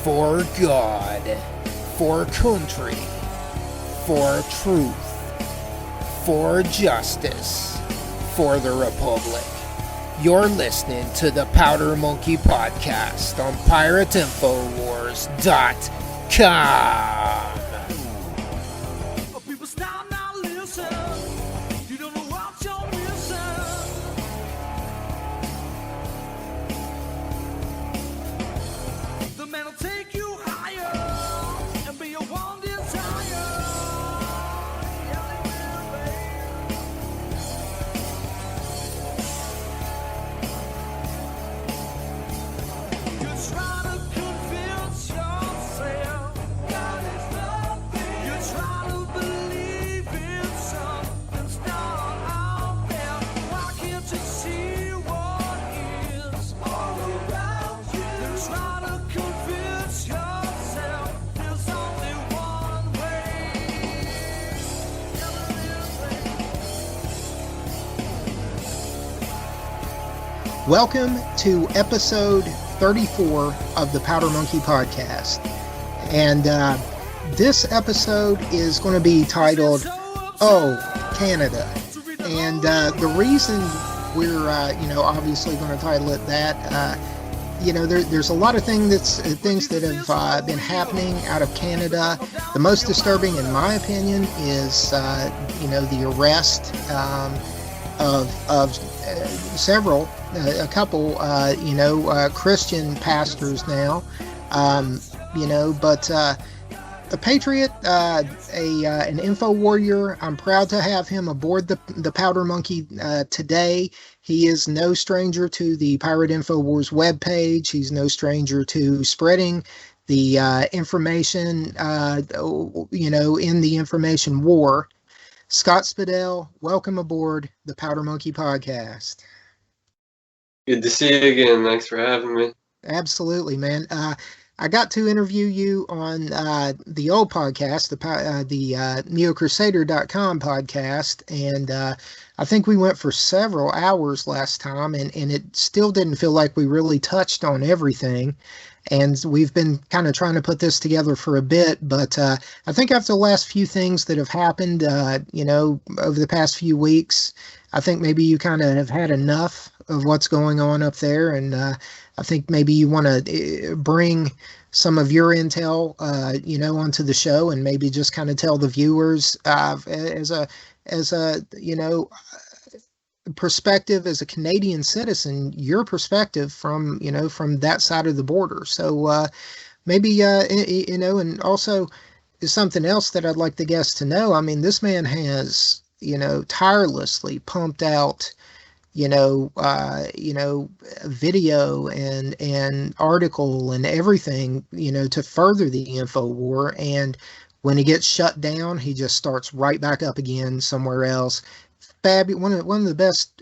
For God, for country, for truth, for justice, for the Republic. You're listening to the Powder Monkey Podcast on PirateInfoWars.com. Welcome to episode 34 of the Powder Monkey Podcast. And this episode is going to be titled, Oh, Canada. And the reason we're, obviously going to title it that, there's a lot of things that have been happening out of Canada. The most disturbing, in my opinion, is, the arrest of several, a couple, Christian pastors now, but a patriot, an info warrior. I'm proud to have him aboard the Powder Monkey today. He is no stranger to the Pirate InfoWars webpage. He's no stranger to spreading the information, in the information war. Scot Spidle, welcome aboard the Powder Monkey Podcast. Good to see you again. Thanks for having me. Absolutely, man. I got to interview you on the old podcast, the NeoCrusader.com podcast, and I think we went for several hours last time, and it still didn't feel like we really touched on everything. And we've been kind of trying to put this together for a bit, but I think after the last few things that have happened, over the past few weeks, I think maybe you kind of have had enough of what's going on up there, and I think maybe you want to bring some of your intel, onto the show, and maybe just kind of tell the viewers as a perspective as a Canadian citizen, your perspective from that side of the border. So maybe and also is something else that I'd like the guests to know. I mean, this man has tirelessly pumped out video and article and everything to further the info war, and when he gets shut down, he just starts right back up again somewhere else. One of the best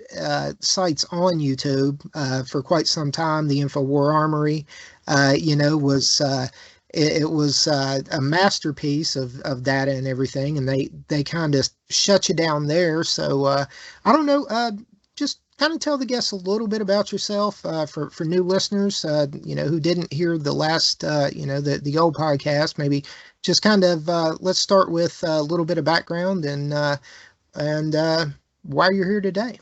sites on YouTube for quite some time, the InfoWar Armory, was a masterpiece of data and everything, and they kind of shut you down there. So I don't know, just kind of tell the guests a little bit about yourself for new listeners, who didn't hear the last, the old podcast. Maybe just kind of let's start with a little bit of background and why you're here today.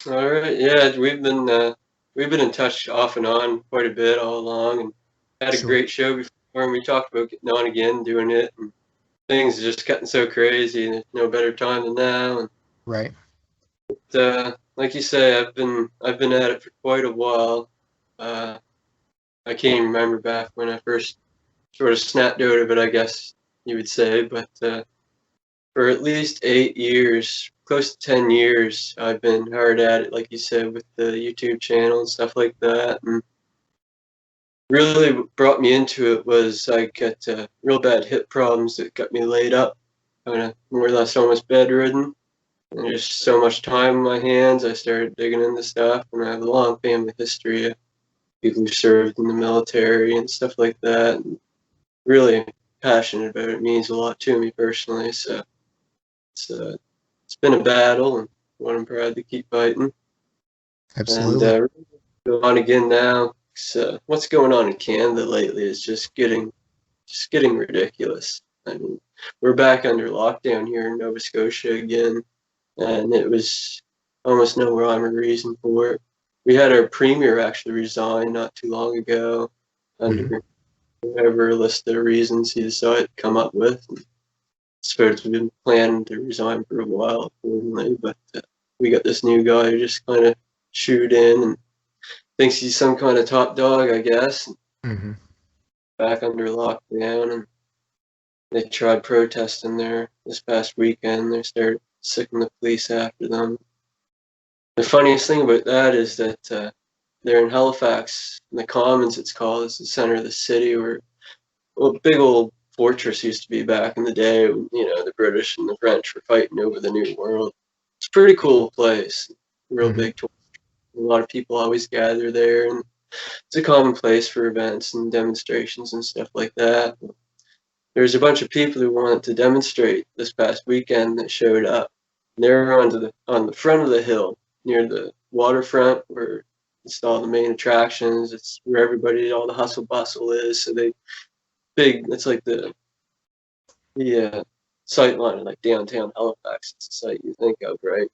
All right, yeah, we've been in touch off and on quite a bit all along, and had a great show before, and we talked about getting on again, doing it, and things are just getting so crazy, and there's no better time than now. And, right. But, like you say, I've been at it for quite a while. I can't even remember back when I first sort of snapped out of it, I guess you would say, but for at least 8 years, close to 10 years, I've been hard at it, like you said, with the YouTube channel and stuff like that. And really what brought me into it was I got real bad hip problems that got me laid up, kind of more or less almost bedridden. And just so much time in my hands, I started digging into stuff, and I have a long family history of people who served in the military and stuff like that. And really passionate about it. It means a lot to me personally. So it's been a battle, and one I'm proud to keep fighting. Absolutely. And go on again now, what's going on in Canada lately is just getting ridiculous. I mean, we're back under lockdown here in Nova Scotia again, and it was almost no rhyme or reason for it. We had our premier actually resign not too long ago under whatever list of reasons he decided to come up with. And I suppose we've been planning to resign for a while accordingly, but we got this new guy who just kind of shoot in and thinks he's some kind of top dog, I guess. Back under lockdown, and they tried protesting there this past weekend. They started sicking the police after them. The funniest thing about that is that they're in Halifax, in the Commons it's called. It's the center of the city where a big old fortress used to be back in the day when, you know, the British and the French were fighting over the New World. It's a pretty cool place, real big tour. A lot of people always gather there, and it's a common place for events and demonstrations and stuff like that. There's a bunch of people who wanted to demonstrate this past weekend that showed up. They were on the front of the hill near the waterfront where it's all the main attractions. It's where all the hustle bustle is. So it's like the sight line of like downtown Halifax. It's a sight you think of, right?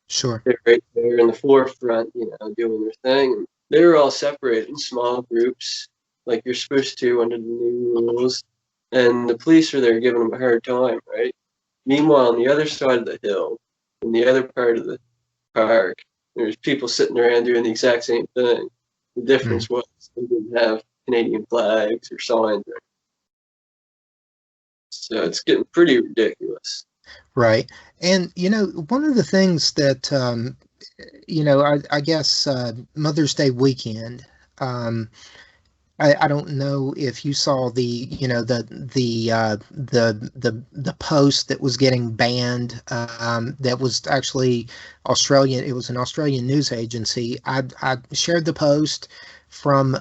Sure. They're right there in the forefront, you know, doing their thing. And they were all separated in small groups, like you're supposed to under the new rules. And the police are there giving them a hard time, right? Meanwhile, on the other side of the hill, in the other part of the park, there's people sitting around doing the exact same thing. The difference was they didn't have Canadian flags or signs. So it's getting pretty ridiculous. Right. And, you know, one of the things that, you know, I guess Mother's Day weekend, I don't know if you saw the, you know, the post that was getting banned, that was actually Australian. It was an Australian news agency. I shared the post from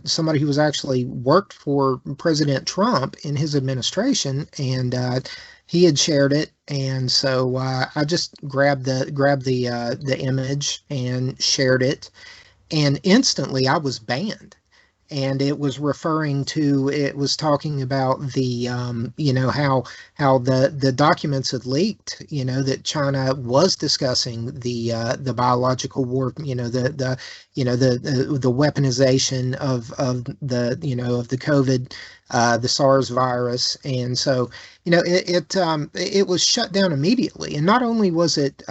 somebody who was actually worked for President Trump in his administration, and he had shared it, and so I just grabbed the image and shared it, and instantly I was banned. And it was talking about the, you know, how the documents had leaked, you know, that China was discussing the biological war, you know, the weaponization of the, you know, of the COVID, the SARS virus. And so, you know, it was shut down immediately. And not only was it,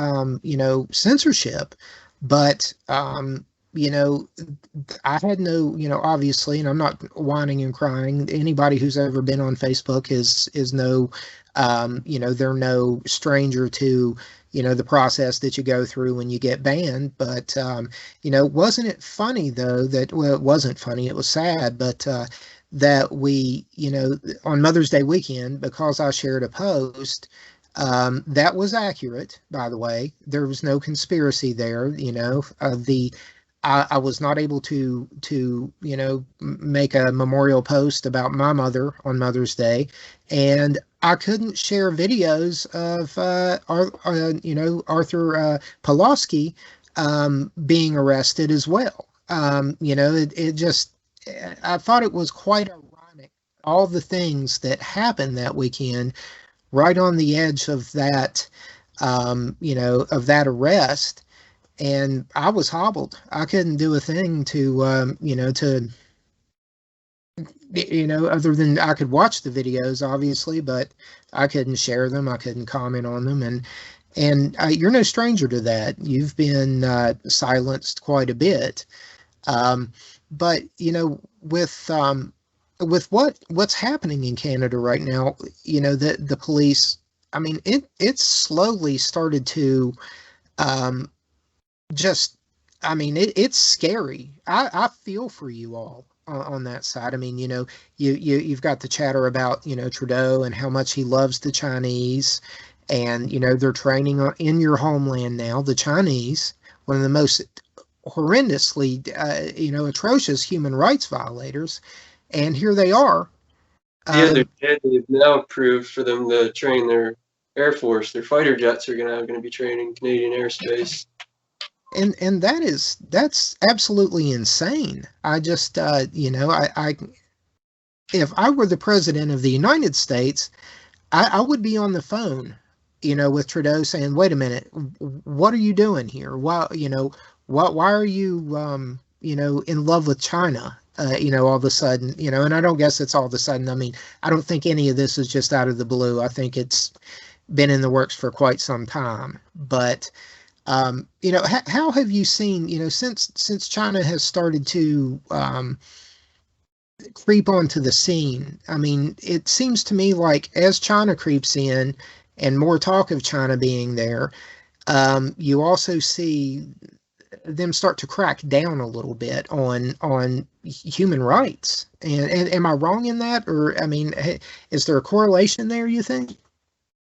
you know, censorship, but, you know, I had no, you know, obviously, and I'm not whining and crying. Anybody who's ever been on Facebook is no, you know, they're no stranger to, you know, the process that you go through when you get banned. But, you know, wasn't it funny though that, well, it wasn't funny, it was sad, but that we, you know, on Mother's Day weekend, because I shared a post, that was accurate, by the way. There was no conspiracy there, you know, I was not able to you know, make a memorial post about my mother on Mother's Day, and I couldn't share videos of you know, Arthur Pulaski being arrested as well. You know, it just, I thought it was quite ironic, all the things that happened that weekend, right on the edge of that, you know, of that arrest. And I was hobbled. I couldn't do a thing to, you know, other than I could watch the videos, obviously, but I couldn't share them. I couldn't comment on them. And you're no stranger to that. You've been silenced quite a bit. But, you know, with what's happening in Canada right now, you know, the police, I mean, it slowly started to, just, I mean, it's scary. I feel for you all on that side. I mean, you know, you've got the chatter about, you know, Trudeau and how much he loves the Chinese, and, you know, they're training in your homeland now, the Chinese, one of the most horrendously, you know, atrocious human rights violators, and here they are. Yeah, they've now approved for them to train their Air Force. Their fighter jets are going to be training Canadian airspace. and that's absolutely insane. I just I if I were the president of the United States, I would be on the phone, with Trudeau saying, "Wait a minute, what are you doing here? Why are you, in love with China? All of a sudden, and I don't guess it's all of a sudden. I mean, I don't think any of this is just out of the blue. I think it's been in the works for quite some time. But, how have you seen, since China has started to creep onto the scene. I mean, it seems to me like as China creeps in and more talk of China being there, you also see them start to crack down a little bit on human rights. And am I wrong in that, or I mean, is there a correlation there? You think?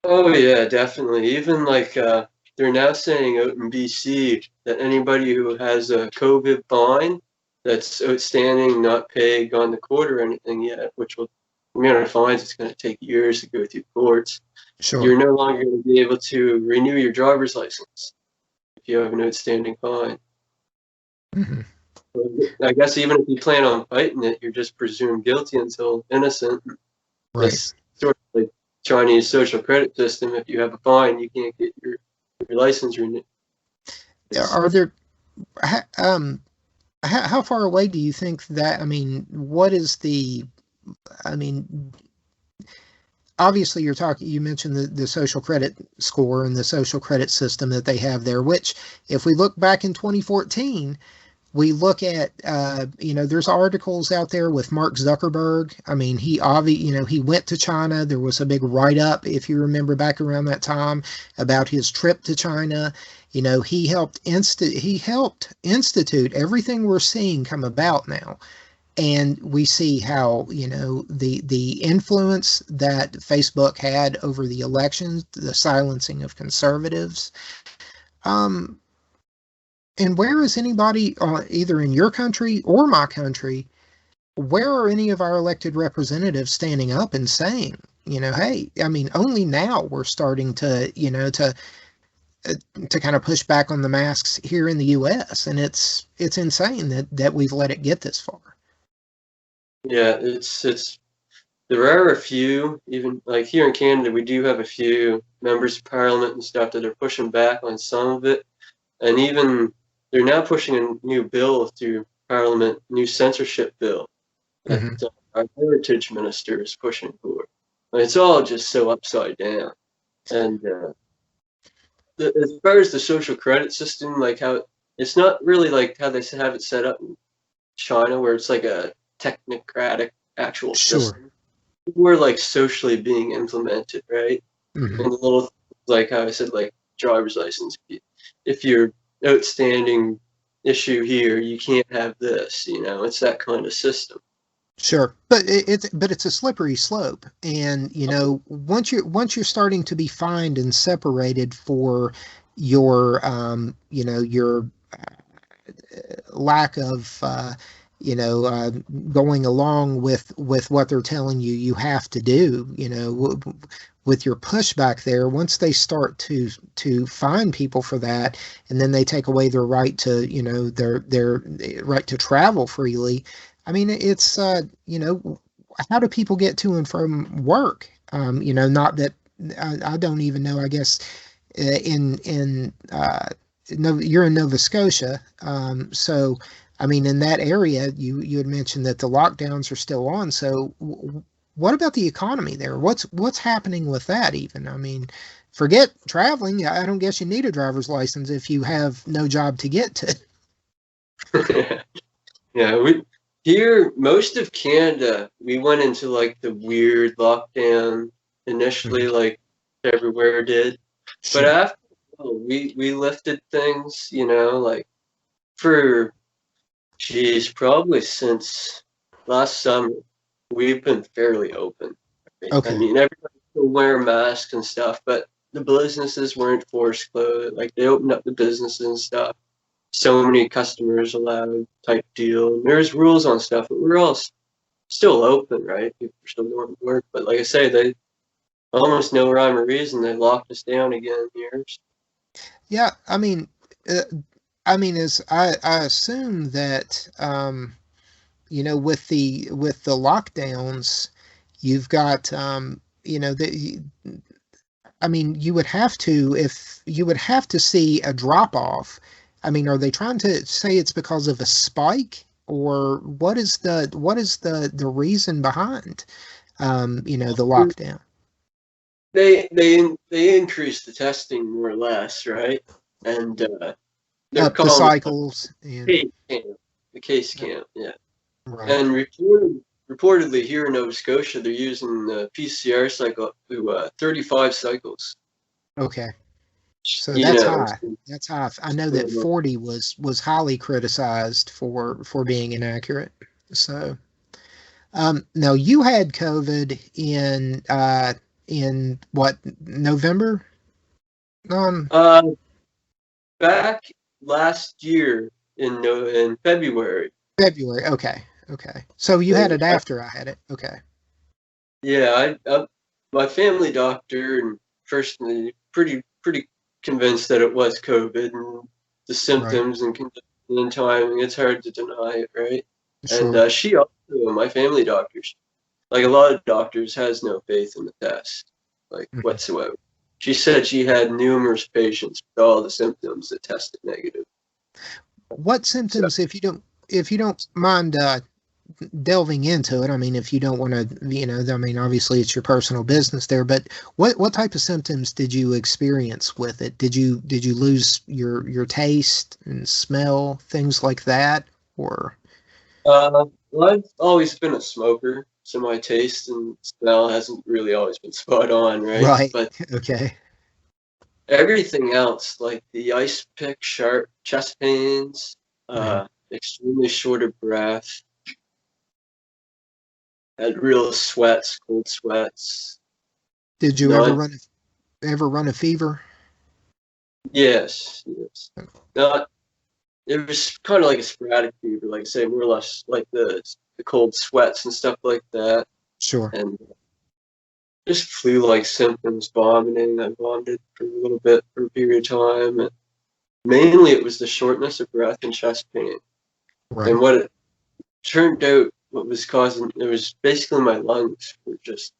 Oh yeah, definitely. Even like they're now saying out in BC that anybody who has a COVID fine that's outstanding, not paid, gone to court or anything yet, which will, the amount of fines, it's going to take years to go through courts. Sure. You're no longer going to be able to renew your driver's license if you have an outstanding fine. Hmm. I guess even if you plan on fighting it, you're just presumed guilty until innocent. Right. It's sort of like Chinese social credit system. If you have a fine, you can't get your license renewed. Are there? How far away do you think that? I mean, what is the? I mean, obviously you mentioned the social credit score and the social credit system that they have there, which if we look back in 2014, we look at, there's articles out there with Mark Zuckerberg. I mean, he went to China. There was a big write-up, if you remember back around that time, about his trip to China. He helped institute everything we're seeing come about now. And we see how, the influence that Facebook had over the elections, the silencing of conservatives. Um, and where is anybody, either in your country or my country, where are any of our elected representatives standing up and saying, hey, I mean, only now we're starting to kind of push back on the masks here in the U.S. And it's insane that we've let it get this far. Yeah, it's there are a few, even like here in Canada, we do have a few members of parliament and stuff that are pushing back on some of it, and even they're now pushing a new bill through parliament, new censorship bill that Hmm. our heritage minister is pushing for. And it's all just so upside down. And as far as the social credit system, like how it's not really like how they have it set up in China, where it's like a technocratic actual Sure. system. We're like socially being implemented, right? Hmm. And the little things like how I said, like driver's license. If you're outstanding issue here, you can't have this. It's that kind of system. Sure, but it's a slippery slope, and once you're starting to be fined and separated for your lack of going along with what they're telling you have to do, with your pushback there. Once they start to fine people for that, and then they take away their right to their right to travel freely. I mean, it's how do people get to and from work? Not that I don't even know. I guess in you're in Nova Scotia, so I mean, in that area, you had mentioned that the lockdowns are still on. So what about the economy there? What's happening with that? Even, I mean, forget traveling. I don't guess you need a driver's license if you have no job to get to. Yeah, we here most of Canada, we went into like the weird lockdown initially, Mhm. like everywhere did. But Sure. after we lifted things, like for probably since last summer, we've been fairly open. Right? I Okay. mean, everybody still wear masks and stuff, but the businesses weren't forced closed. Like they opened up the businesses and stuff. So many customers allowed type deal. And there's rules on stuff, but we're all still open, right? People are still going to work. But like I say, they almost no rhyme or reason they locked us down again here. Yeah. I mean, uh, I mean, is I assume that with the lockdowns, you've got I mean, you would have to see a drop off. I mean, are they trying to say it's because of a spike, or what is the reason behind the lockdown? They increased the testing more or less, right? And they're Up the calling it cycles and case camp, the case camp, yeah. right. And reportedly here in Nova Scotia, they're using the PCR cycle up to 35 cycles. Okay. So You that's know, high. That's high. I know that 40 was highly criticized for being inaccurate. So now you had COVID in what, November? Um uh, back last year in February. February. Okay. Okay. So you had it I, after I had it. Okay. yeah, my family doctor and personally pretty convinced that it was COVID and the Right. symptoms and condition and timing. It's hard to deny it, right? And Sure. she also, my family doctor, like a lot of doctors, has no faith in the test, like Mhm. whatsoever. She said she had numerous patients with all the symptoms that tested negative. What So, symptoms, if you don't mind delving into it, I mean, if you don't want to, I mean, obviously it's your personal business there, but what type of symptoms did you experience with it? Did you lose your taste and smell, things like that, or well, I've always been a smoker, so my taste and smell hasn't really always been spot on, right? right? But Okay, everything else, like the ice pick sharp chest pains, hmm, extremely short of breath, had real sweats, cold sweats, did you ever none. run a fever? Yes, yes. Not. It was kind of like a sporadic fever, like I say, more or less like the cold sweats and stuff like that, Sure. and just flu-like symptoms, vomiting. I vomited for a little bit for a period of time, and mainly it was the shortness of breath and chest pain. And Right. what it turned out, what was causing it was basically my lungs were just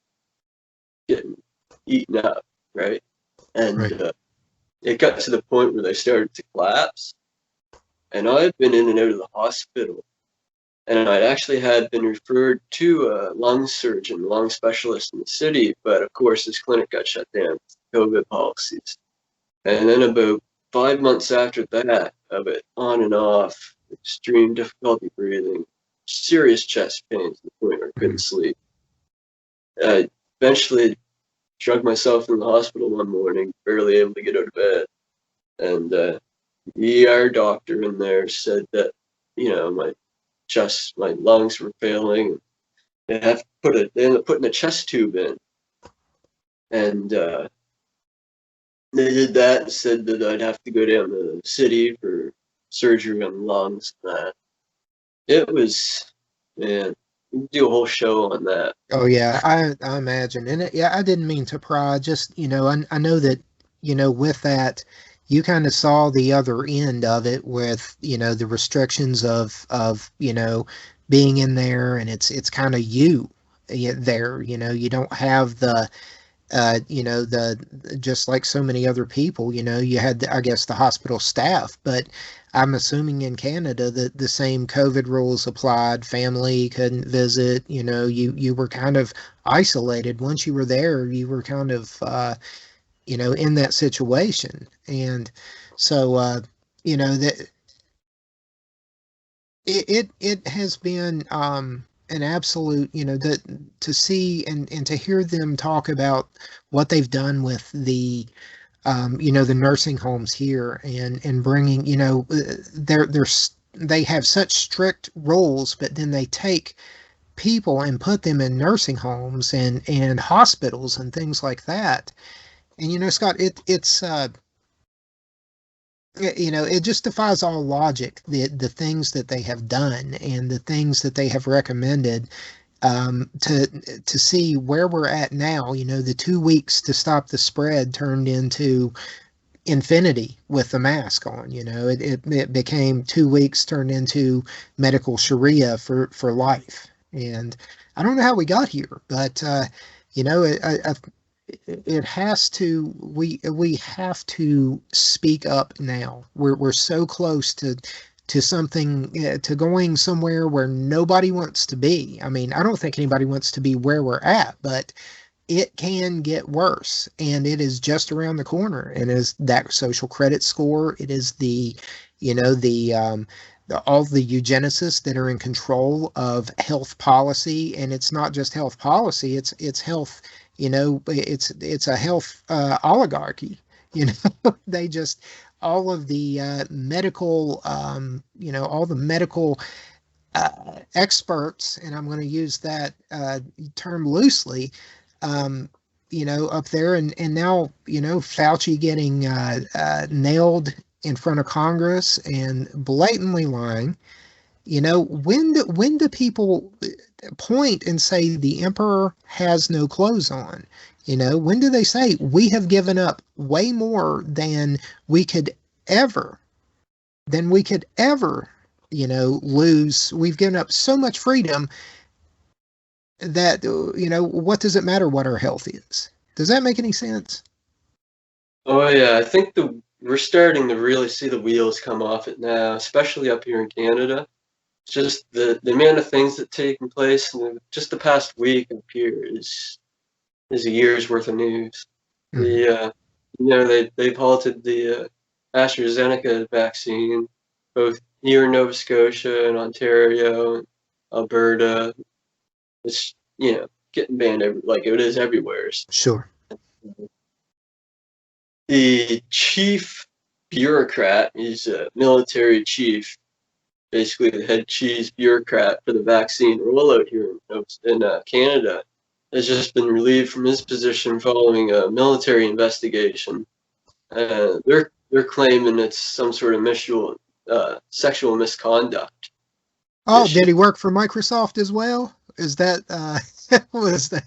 getting eaten up, right? And Right. it got to the point where they started to collapse. And I've been in and out of the hospital, and I'd actually had been referred to a lung surgeon, lung specialist in the city, but of course his clinic got shut down with COVID policies. And then about 5 months after that, of it on and off, extreme difficulty breathing, serious chest pains to the point where I couldn't Mhm. sleep. I eventually drugged myself in the hospital one morning, barely able to get out of bed. And the ER doctor in there said that, my lungs were failing. They ended up putting a chest tube in. And they did that and said that I'd have to go down to the city for surgery on the lungs and that. It was, man, we could do a whole show on that. Oh yeah, I imagine. And yeah, I didn't mean to pry. Just I know that with that, you kind of saw the other end of it with the restrictions of being in there, and it's kind of you there. You don't have the just like so many other people, you had I guess the hospital staff, but I'm assuming in Canada that the same COVID rules applied. Family couldn't visit, you were kind of isolated. Once you were there, you were kind of in that situation. And so that it has been an absolute, to see and to hear them talk about what they've done with the nursing homes here, and bringing, they have such strict rules, but then they take people and put them in nursing homes and hospitals and things like that. And Scott, it just defies all logic, the things that they have done and the things that they have recommended, to see where we're at now. The 2 weeks to stop the spread turned into infinity with the mask on. It became 2 weeks turned into medical Sharia for life. And I don't know how we got here, but it has to. We have to speak up now. We're so close to something, to going somewhere where nobody wants to be. I mean, I don't think anybody wants to be where we're at, but it can get worse, and it is just around the corner. And is that social credit score? It is the, all the eugenicists that are in control of health policy, and it's not just health policy; it's health. It's a health oligarchy. They just all of the medical, all the medical experts, and I'm going to use that term loosely, up there, and now, Fauci getting nailed in front of Congress and blatantly lying. When do people point and say the emperor has no clothes on? When do they say we have given up way more than we could ever, lose? We've given up so much freedom that, what does it matter what our health is? Does that make any sense? Oh yeah, I think we're starting to really see the wheels come off it now, especially up here in Canada. Just the amount of things that taken place in just the past week up here is a year's worth of news. They've halted the AstraZeneca vaccine, both here in Nova Scotia and Ontario, and Alberta. It's getting banned like it is everywhere. Sure. The chief bureaucrat, he's a military chief, basically the head cheese bureaucrat for the vaccine rollout here in Canada, has just been relieved from his position following a military investigation. They're claiming it's some sort of sexual misconduct. Oh, did he work for Microsoft as well? Is that was that?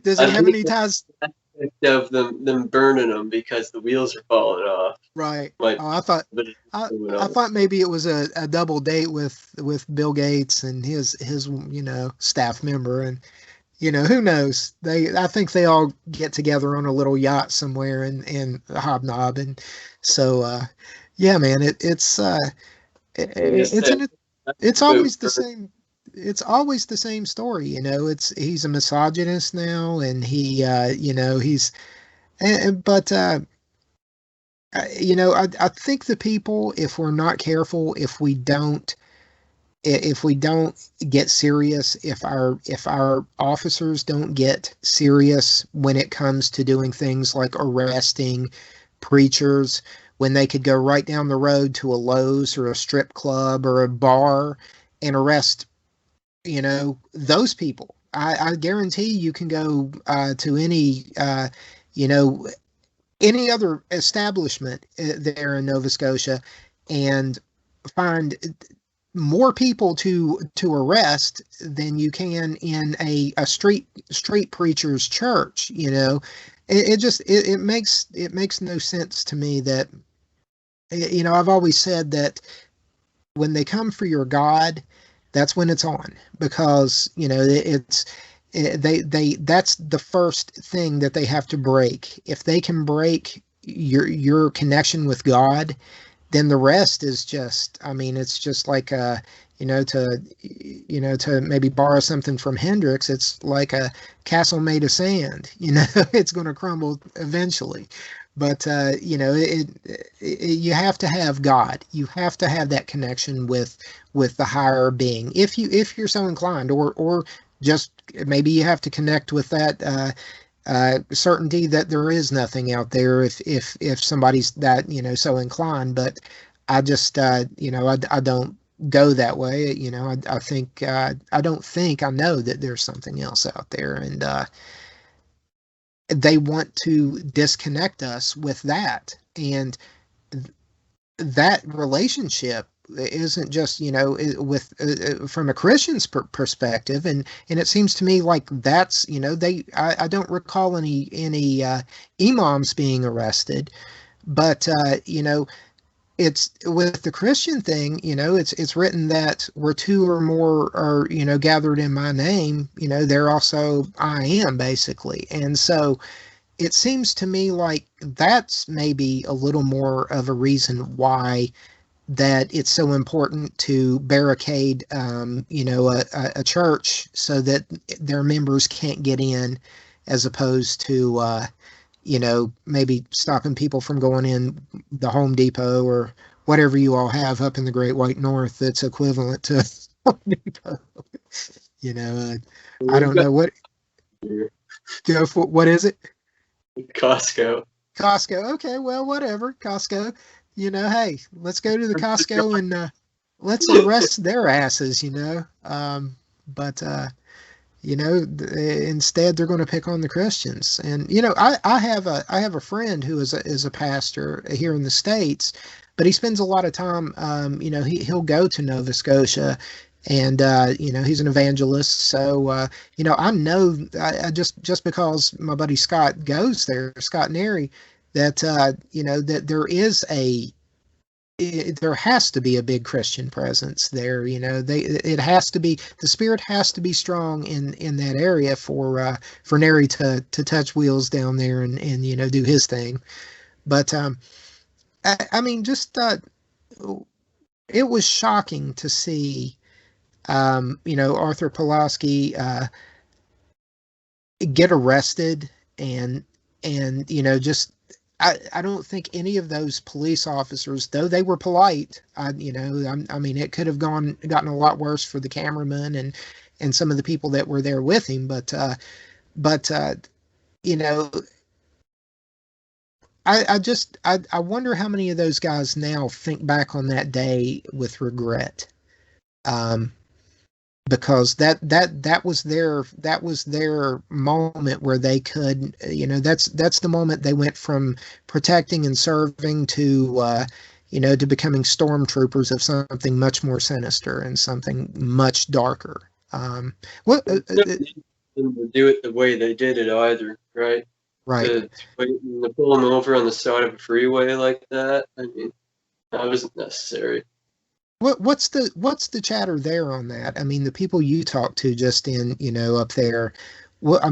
Does he have any ties? Of them burning them because the wheels are falling off. Right. I thought maybe it was a double date with Bill Gates and his staff member, and who knows? I think they all get together on a little yacht somewhere and hobnob, and so yeah, man, it's always the same. It's always the same story, he's a misogynist now, and he's, but I think the people, if we're not careful, if we don't get serious, if our officers don't get serious when it comes to doing things like arresting preachers, when they could go right down the road to a Lowe's or a strip club or a bar and arrest those people. I guarantee you can go to any other establishment there in Nova Scotia and find more people to arrest than you can in a street preacher's church. It makes no sense to me that, I've always said that when they come for your God, that's when it's on, because that's the first thing that they have to break. If they can break your connection with God, then the rest is just, it's just like to maybe borrow something from Hendrix, it's like a castle made of sand. It's going to crumble eventually. But you have to have God. You have to have that connection with the higher being, if you're so inclined, or just maybe you have to connect with that certainty that there is nothing out there, if somebody's that so inclined. But I just I don't go that way. I think I don't think I know that there's something else out there, and they want to disconnect us with that, and that relationship isn't just, with from a Christian's perspective, and it seems to me like that's, I don't recall any imams being arrested, but it's with the Christian thing, it's written that where two or more are, gathered in my name, they're also I am, basically. And so it seems to me like that's maybe a little more of a reason why that it's so important to barricade, a church so that their members can't get in, as opposed to, maybe stopping people from going in the Home Depot or whatever you all have up in the Great White North that's equivalent to Home Depot. I don't know what. Go for what is it? Costco. Costco. Okay, well, whatever. Costco. Hey, let's go to the Costco and let's arrest their asses. But instead they're going to pick on the Christians. And I have a friend who is a pastor here in the States, but he spends a lot of time. He'll go to Nova Scotia, and he's an evangelist. So I know I just because my buddy Scott goes there, Scott Neri, that that there has to be a big Christian presence there. It has to be, the spirit has to be strong in that area for Neri to touch wheels down there and do his thing. But I mean, just it was shocking to see Arthur Pulaski get arrested, and just I don't think any of those police officers, though they were polite, I mean, it could have gotten a lot worse for the cameraman and some of the people that were there with him. But I wonder how many of those guys now think back on that day with regret. Because that was their moment where they could, that's the moment they went from protecting and serving to to becoming stormtroopers of something much more sinister and something much darker. What Didn't do it the way they did it either, right? Right. To pull them over on the side of a freeway like that, I mean, that wasn't necessary. What's the chatter there on that? I mean, the people you talk to just in, up there, what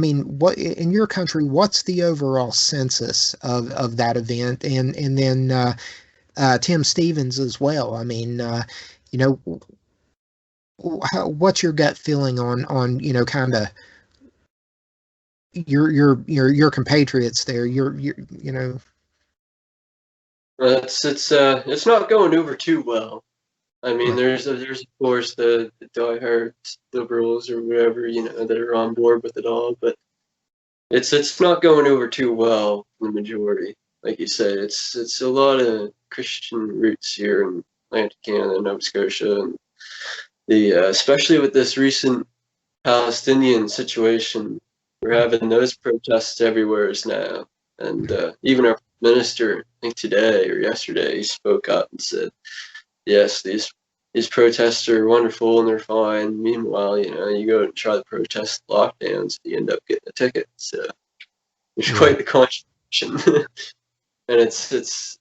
in your country, what's the overall census of that event? And then Tim Stevens as well. I mean, what's your gut feeling on kind of your compatriots there? It's not going over too well. I mean, there's of course the diehard liberals or whatever, that are on board with it all, but it's not going over too well for the majority. Like you said, it's a lot of Christian roots here in Atlantic Canada, Nova Scotia, and especially with this recent Palestinian situation, we're having those protests everywhere now, and even our minister, I think today or yesterday, he spoke up and said, yes, these protests are wonderful and they're fine. Meanwhile, you go and try to protest lockdowns, you end up getting a ticket. So it's quite the contradiction. And it's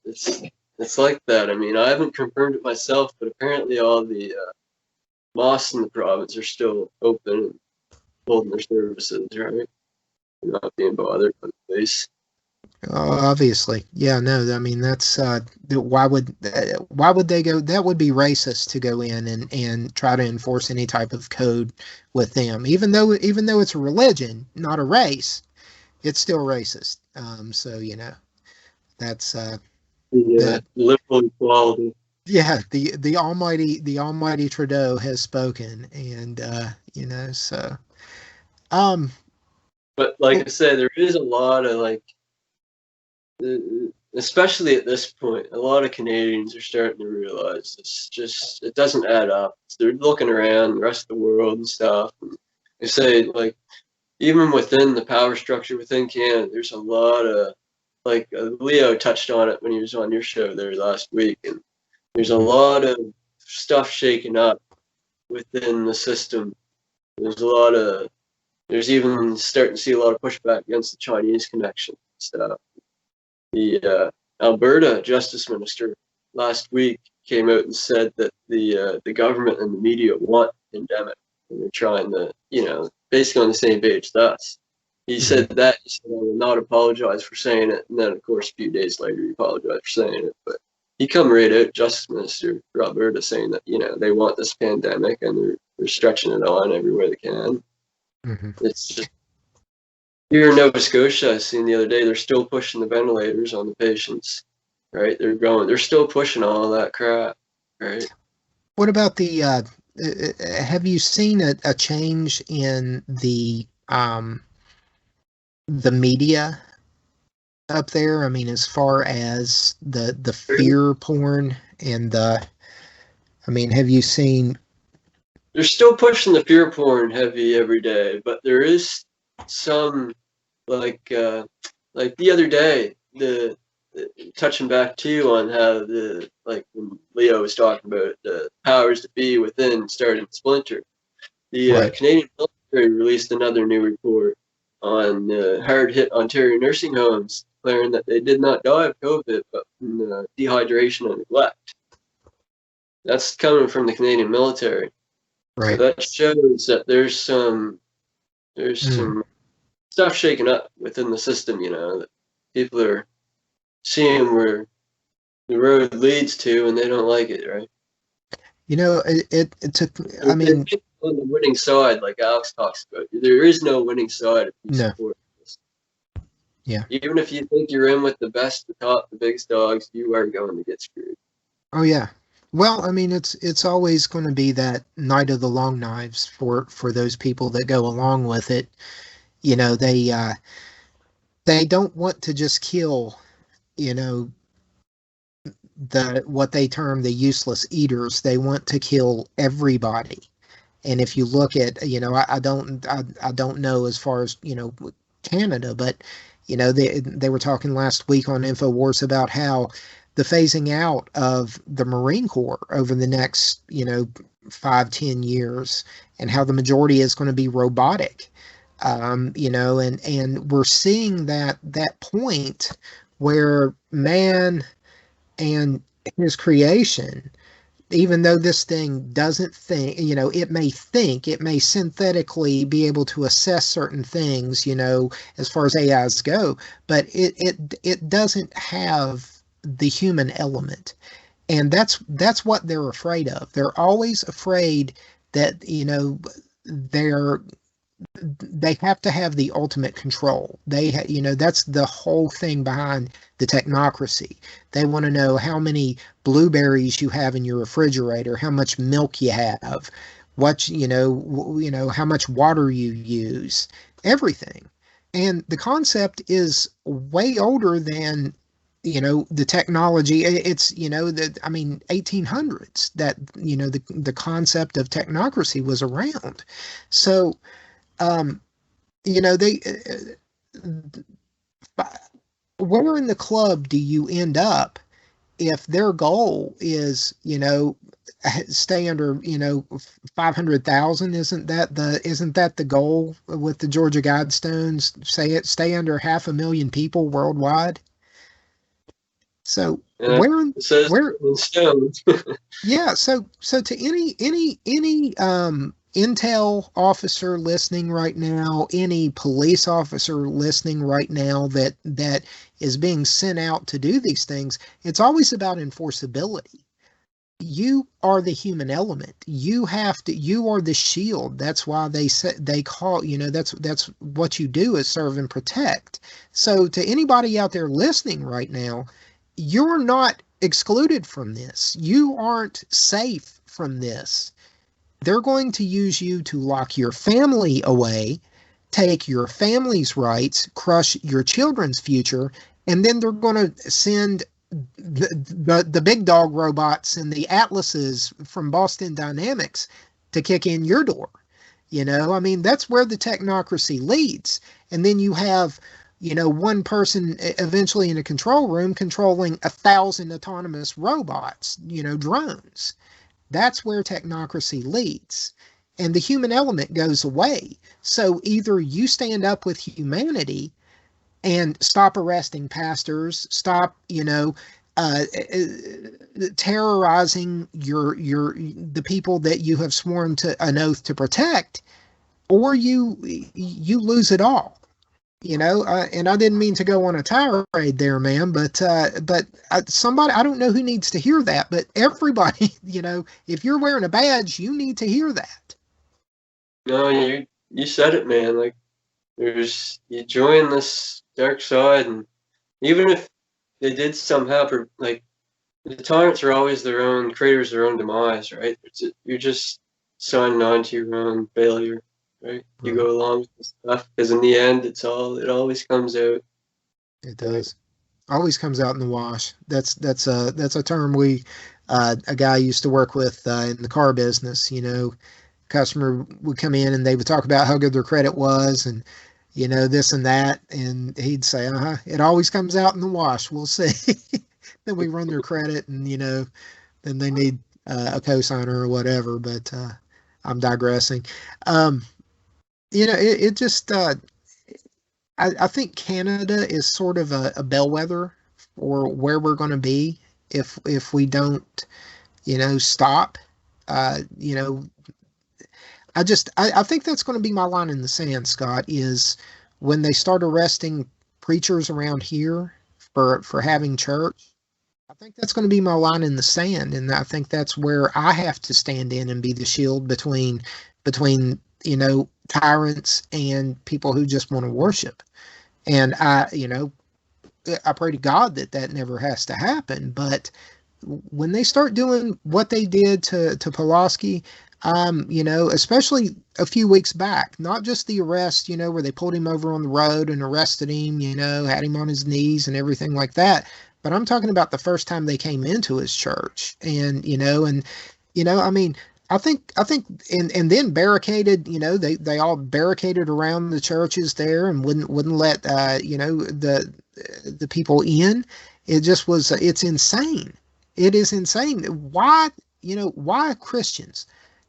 like that. I mean, I haven't confirmed it myself, but apparently all the mosques in the province are still open and holding their services, right? They're not being bothered by the police. Obviously, yeah, no, I mean, that's why would they go? That would be racist to go in and try to enforce any type of code with them, even though it's a religion, not a race, it's still racist. So that's the liberal equality. Yeah, the almighty Trudeau has spoken, and so. But like I said, there is a lot of especially at this point, a lot of Canadians are starting to realize it doesn't add up. They're looking around the rest of the world and stuff. And they say, even within the power structure within Canada, there's a lot of, Leo touched on it when he was on your show there last week, and there's a lot of stuff shaken up within the system. There's even starting to see a lot of pushback against the Chinese connection stuff. The Alberta Justice Minister last week came out and said that the government and the media want a pandemic, and they're trying to, basically on the same page as us. He said that. He said, I will not apologize for saying it. And then, of course, a few days later, he apologized for saying it. But he come right out, Justice Minister for Alberta, saying that, they want this pandemic and they're stretching it on everywhere they can. It's just, here in Nova Scotia, I seen the other day, they're still pushing the ventilators on the patients, right? They're still pushing all that crap, right? What about have you seen a change in the media up there? I mean, as far as the fear porn and have you seen? They're still pushing the fear porn heavy every day, but there is some, like the other day, touching back too on how when Leo was talking about the powers that be within starting to splinter. The Canadian military released another new report on hard-hit Ontario nursing homes, declaring that they did not die of COVID, but from dehydration and neglect. That's coming from the Canadian military. Right. So that shows that there's some stuff shaken up within the system, that people are seeing where the road leads to, and they don't like it, right? It took. I mean, on the winning side, like Alex talks about, there is no winning side if you support this. Yeah. Even if you think you're in with the best, the top, the biggest dogs, you are going to get screwed. Oh yeah. Well, I mean, it's always going to be that night of the long knives for those people that go along with it. They don't want to just kill, what they term the useless eaters. They want to kill everybody. And if you look at, I don't know as far as, Canada, but, they were talking last week on InfoWars about how the phasing out of the Marine Corps over the next, 5-10 years, and how the majority is going to be robotic. And we're seeing that point where man and his creation, even though this thing doesn't think, it may synthetically be able to assess certain things, as far as AIs go, but it doesn't have the human element. And that's what they're afraid of. They're always afraid that, they have to have the ultimate control. That's the whole thing behind the technocracy. They want to know how many blueberries you have in your refrigerator, how much milk you have, what, how much water you use, everything. And the concept is way older than, the technology. It's, 1800s that, the concept of technocracy was around. So, where in the club do you end up if their goal is, stay under, 500,000? Isn't that the goal with the Georgia Guidestones? Stay under 500,000 people worldwide. So where yeah. So to any Intel officer listening right now, any police officer listening right now that is being sent out to do these things, it's always about enforceability. You are the human element. You are the shield. That's why they call, that's what you do, is serve and protect. So to anybody out there listening right now, you're not excluded from this. You aren't safe from this. They're going to use you to lock your family away, take your family's rights, crush your children's future, and then they're going to send the big dog robots and the Atlases from Boston Dynamics to kick in your door. That's where the technocracy leads. And then you have, one person eventually in a control room controlling 1,000 autonomous robots, drones. that's where technocracy leads. And the human element goes away. So either you stand up with humanity and stop arresting pastors, stop, terrorizing the people that you have sworn to an oath to protect, or you lose it all. And I didn't mean to go on a tirade there, man, but somebody, I don't know who needs to hear that, but everybody, if you're wearing a badge, you need to hear that. No, you said it, man. Like, you join this dark side, and even if they did somehow, like, the tyrants are always their own creators, their own demise, right? You're just signing on to your own failure, right? You go along with this stuff because in the end, it always comes out. It does. Always comes out in the wash. That's a term a guy used to work with in the car business. Customer would come in and they would talk about how good their credit was and this and that, and he'd say, it always comes out in the wash. We'll see. Then we run their credit, and then they need a cosigner or whatever. But I'm digressing. It just I think Canada is sort of a bellwether for where we're going to be if we don't stop. I think that's going to be my line in the sand, Scott, is when they start arresting preachers around here for having church. I think that's going to be my line in the sand, and I think that's where I have to stand in and be the shield between tyrants and people who just want to worship. And I pray to God that never has to happen. But when they start doing what they did to Pulaski, especially a few weeks back, not just the arrest, where they pulled him over on the road and arrested him, had him on his knees and everything like that. But I'm talking about the first time they came into his church, and I think, and then barricaded, they all barricaded around the churches there and wouldn't let, the people in. It just was, it's insane. It is insane. Why Christians?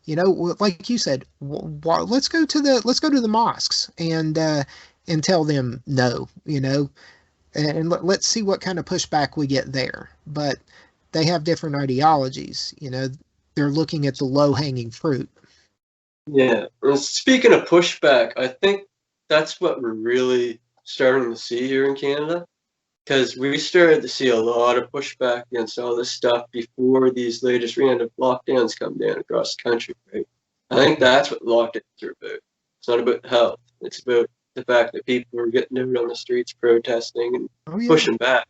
Like you said, let's go to the mosques and tell them no, and let's see what kind of pushback we get there. But they have different ideologies, they're looking at the low hanging fruit. Yeah. Well, speaking of pushback, I think that's what we're really starting to see here in Canada, because we started to see a lot of pushback against all this stuff before these latest random lockdowns come down across the country, right? I think that's what lockdowns are about. It's not about health. It's about the fact that people are getting out on the streets protesting and pushing back.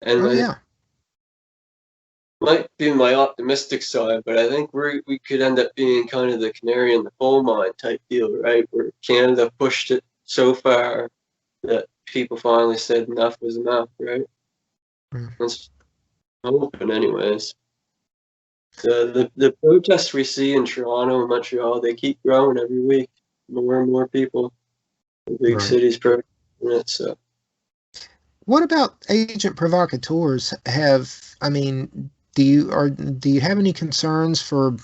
And might be my optimistic side, but I think we could end up being kind of the canary in the coal mine type deal, right? Where Canada pushed it so far that people finally said enough was enough, right? That's hoping, anyways. The protests we see in Toronto and Montreal, they keep growing every week. More and more people in big cities protesting it. So, what about agent provocateurs? Do you have any concerns for,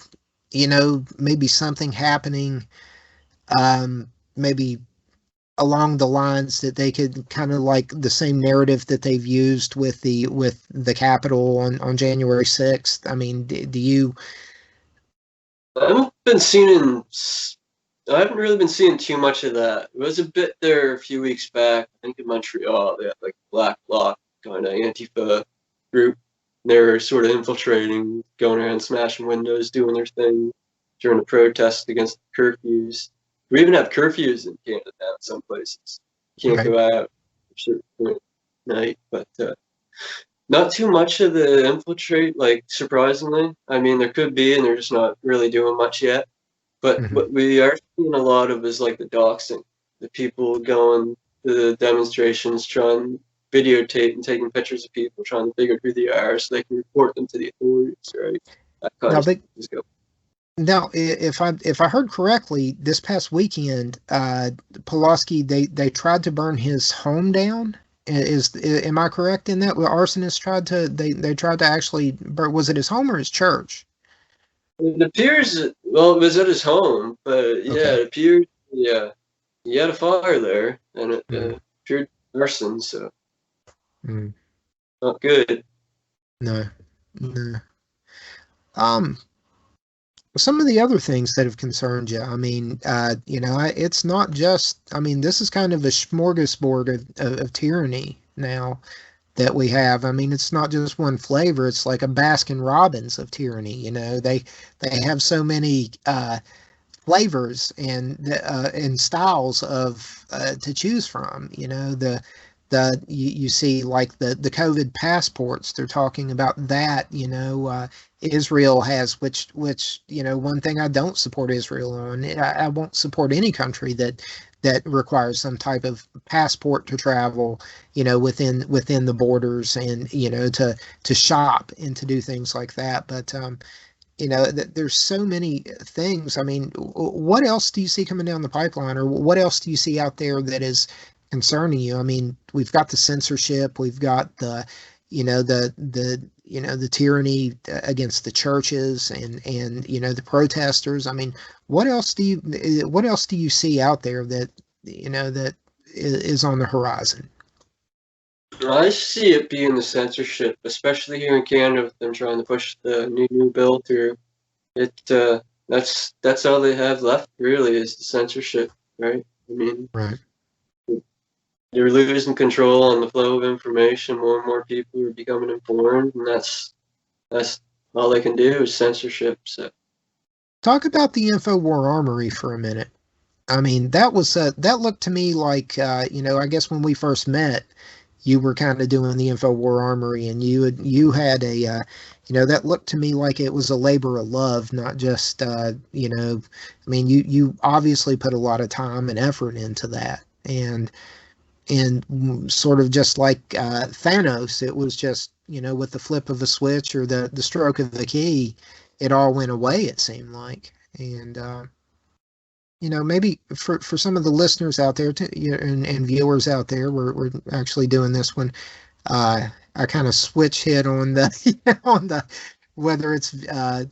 maybe something happening, maybe along the lines that they could kind of like the same narrative that they've used with the Capitol on January 6th? I mean, do you? I haven't really been seeing too much of that. It was a bit there a few weeks back. I think in Montreal, they had like Black Bloc kind of Antifa group. They were sort of infiltrating, going around smashing windows, doing their thing during the protest against the curfews. We even have curfews in Canada now in some places. You can't go out at a certain point at night, but not too much of the infiltrate, like, surprisingly. I mean, there could be, and they're just not really doing much yet. But what we are seeing a lot of is like the doxing, the people going to the demonstrations, trying to videotape and taking pictures of people, trying to figure out who they are so they can report them to the authorities, right? That kind of thing. Now, if I heard correctly, this past weekend, Pulaski, they tried to burn his home down. Am I correct in that? Well, arsonists tried to they tried to actually burn, was it his home or his church? It appears, well, it was at his home, but yeah, Okay. it appeared, yeah, he had a fire there, and it Mm, appeared arson, so mm, not good. no, no. Um, some of the other things that have concerned you, I mean, it's not just, I mean, this is kind of a smorgasbord of tyranny now that we have. I mean, it's not just one flavor. It's like a Baskin Robbins of tyranny. They have so many flavors and styles of to choose from. You see like the COVID passports. They're talking about that. Israel has which one thing I don't support Israel on. I won't support any country that requires some type of passport to travel, within the borders and to shop and to do things like that. But there's so many things. I mean, what else do you see coming down the pipeline, or what else do you see out there that is concerning you? I mean, we've got the censorship, we've got the tyranny against the churches and the protesters. I mean, what else do you see out there that is on the horizon? I see it being the censorship, especially here in Canada with them trying to push the new bill through. It that's all they have left really is the censorship, right? I mean, Right. they're losing control on the flow of information. More and more people are becoming informed, and that's all they can do is censorship. So Talk about the InfoWar Armory for a minute. I mean, that looked to me like I guess when we first met, you were kind of doing the InfoWar Armory, and you had a that looked to me like it was a labor of love, not just I mean, you obviously put a lot of time and effort into that, and sort of just like Thanos, it was just with the flip of a switch or the stroke of the key, it all went away. It seemed like, and maybe for some of the listeners out there and viewers out there, we're actually doing this one. I kind of switch hit on the on the whether it's the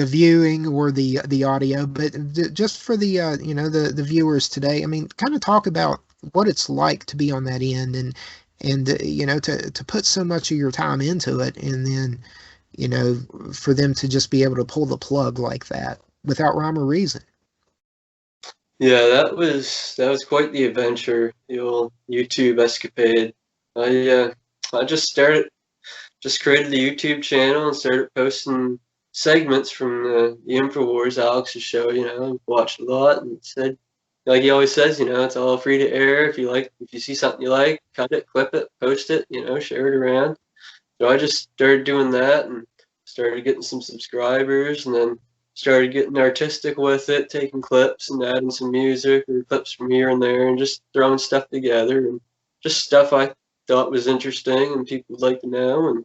viewing or the audio, but just for the viewers today. I mean, kind of talk about what it's like to be on that end and to put so much of your time into it, and then for them to just be able to pull the plug like that without rhyme or reason. yeah, that was quite the adventure, the old YouTube escapade. I just created the YouTube channel and started posting segments from the InfoWars Alex's show. Watched a lot and said, like he always says, it's all free to air. If you see something you like, cut it, clip it, post it, share it around. So I just started doing that and started getting some subscribers, and then started getting artistic with it, taking clips and adding some music or clips from here and there, and just throwing stuff together and just stuff I thought was interesting and people would like to know, and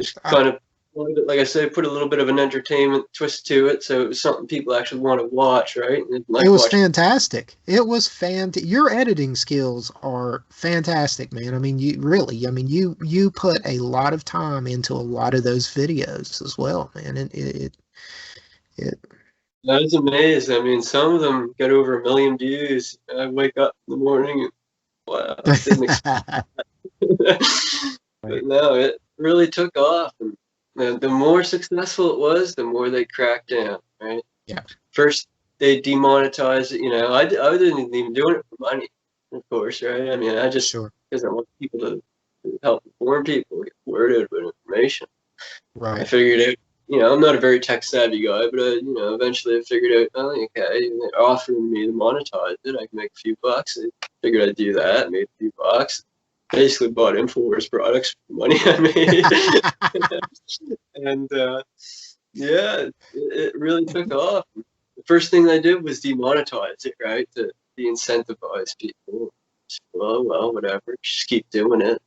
just I, kind of, like I said, put a little bit of an entertainment twist to it, so it was something people actually want to watch, right? And It like was watching. fantastic. It was Your editing skills are fantastic, man. I mean, you put a lot of time into a lot of those videos as well, man. And it I was amazed. I mean, some of them get over 1 million views. I wake up in the morning and wow, I didn't expect. But Right. no, it really took off, and the more successful it was, the more they cracked down. Right? Yeah, First, they demonetized it. I didn't even do it for money, of course, right? I mean, I just sure. because I want people to help inform people, get word out about information. I Right. figured out, I'm not a very tech savvy guy, but eventually I figured out, oh, okay, they're offering me to monetize it. I can make a few bucks. I figured I'd do that, made a few bucks. Basically bought InfoWars products for the money I made. And yeah, it really took off. The first thing I did was demonetize it, right? To de-incentivize people. Well, whatever. Just keep doing it.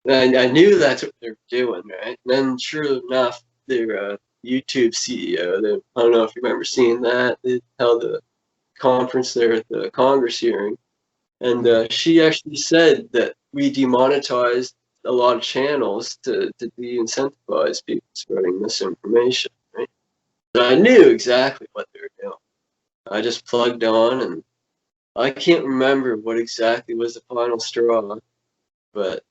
And I knew that's what they were doing, right? And then, sure enough, their YouTube CEO, I don't know if you remember seeing that, they held a conference there at the Congress hearing, and Mm. she actually said that we demonetized a lot of channels to de-incentivize people spreading misinformation, right? I knew exactly what they were doing. I just plugged on, and I can't remember what exactly was the final straw, but